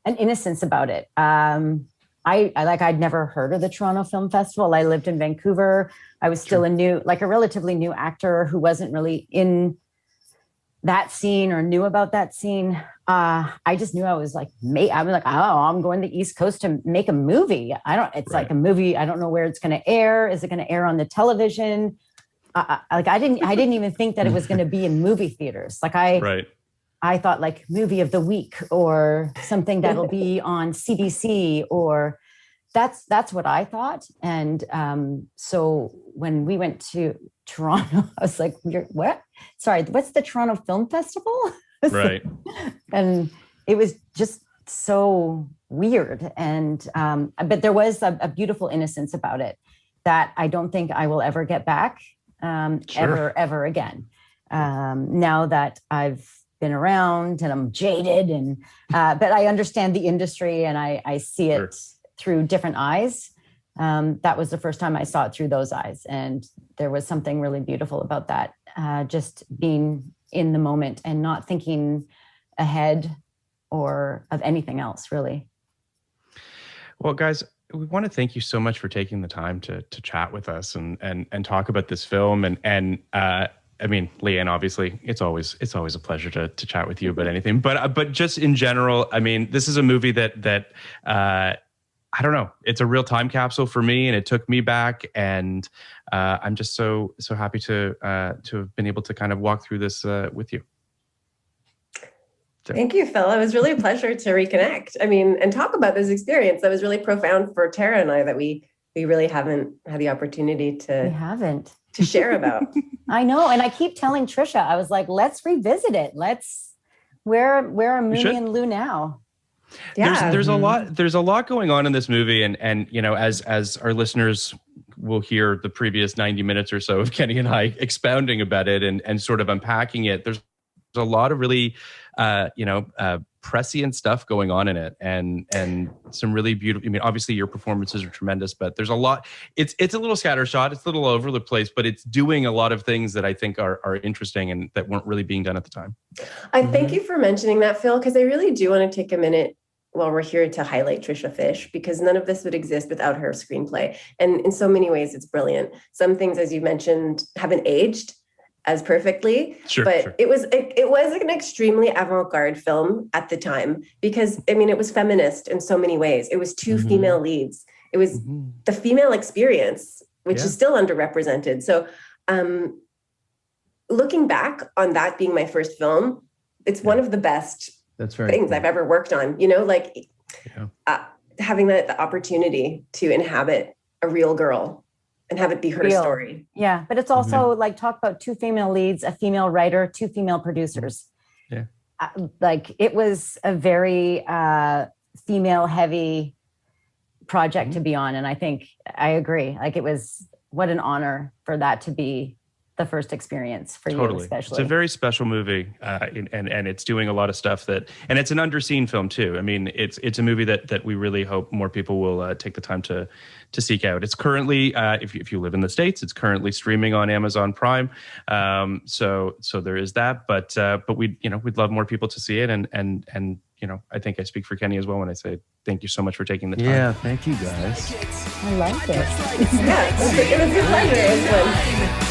D: innocence about it. I'd never heard of the Toronto Film Festival. I lived in Vancouver. I was still a relatively new actor who wasn't really in that scene or knew about that scene. I just knew I was like, I'm going to the East Coast to make a movie. Like a movie. I don't know where it's going to air. Is it going to air on the television? I didn't even think that it was going to be in movie theaters. Like I thought like movie of the week or something that'll be on CBC, or that's what I thought. And so when we went to Toronto, I was like, what? Sorry, what's the Toronto Film Festival?
C: Right.
D: And it was just so weird. And but there was a beautiful innocence about it that I don't think I will ever get back ever again. Now that I've been around and I'm jaded, and but I understand the industry, and I see it through different eyes. That was the first time I saw it through those eyes, and there was something really beautiful about that. Just being in the moment and not thinking ahead or of anything else, really.
C: Well, guys, we want to thank you so much for taking the time to chat with us and talk about this film. And I mean, Liane, obviously, it's always a pleasure to chat with you about anything. But just in general, I mean, this is a movie that I don't know. It's a real time capsule for me, and it took me back. And I'm just so happy to have been able to kind of walk through this with you. So.
E: Thank you, Phil. It was really a pleasure to reconnect. I mean, and talk about this experience that was really profound for Tara and I, that we really haven't had the opportunity to share about.
D: I know. And I keep telling Trisha, I was like, let's revisit it. Where are Mooney and Lou now?
E: Yeah.
C: There's a lot going on in this movie, and you know, as our listeners will hear the previous 90 minutes or so of Kenny and I expounding about it and sort of unpacking it, there's a lot of really prescient stuff going on in it, and some really beautiful. I mean, obviously your performances are tremendous, but there's a lot. It's a little scattershot. It's a little all over the place, but it's doing a lot of things that I think are interesting and that weren't really being done at the time.
E: I thank you for mentioning that, Phil, because I really do want to take a minute while we're here to highlight Trisha Fish, because none of this would exist without her screenplay. And in so many ways, it's brilliant. Some things, as you mentioned, haven't aged as perfectly, but it was an extremely avant-garde film at the time, because I mean, it was feminist in so many ways. It was two female leads. It was the female experience, which is still underrepresented. So looking back on that being my first film, it's one of the best things I've ever worked on, you know, like having the opportunity to inhabit a real girl and have it be her
D: Real.
E: story.
D: Yeah. But it's also like talk about 2 female leads, a female writer, 2 female producers.
C: Yeah.
D: Like it was a very female heavy project to be on. And I think I agree. Like it was, what an honor for that to be the first experience for you, especially.
C: It's a very special movie, and it's doing a lot of stuff and it's an underseen film too. I mean, it's a movie that we really hope more people will take the time to seek out. It's currently, if you live in the States, it's currently streaming on Amazon Prime. So there is that, but we'd love more people to see it, and I think I speak for Kenny as well when I say thank you so much for taking the time.
B: Yeah, thank you guys.
D: I liked it.
E: Yeah, it was a pleasure. It was fun.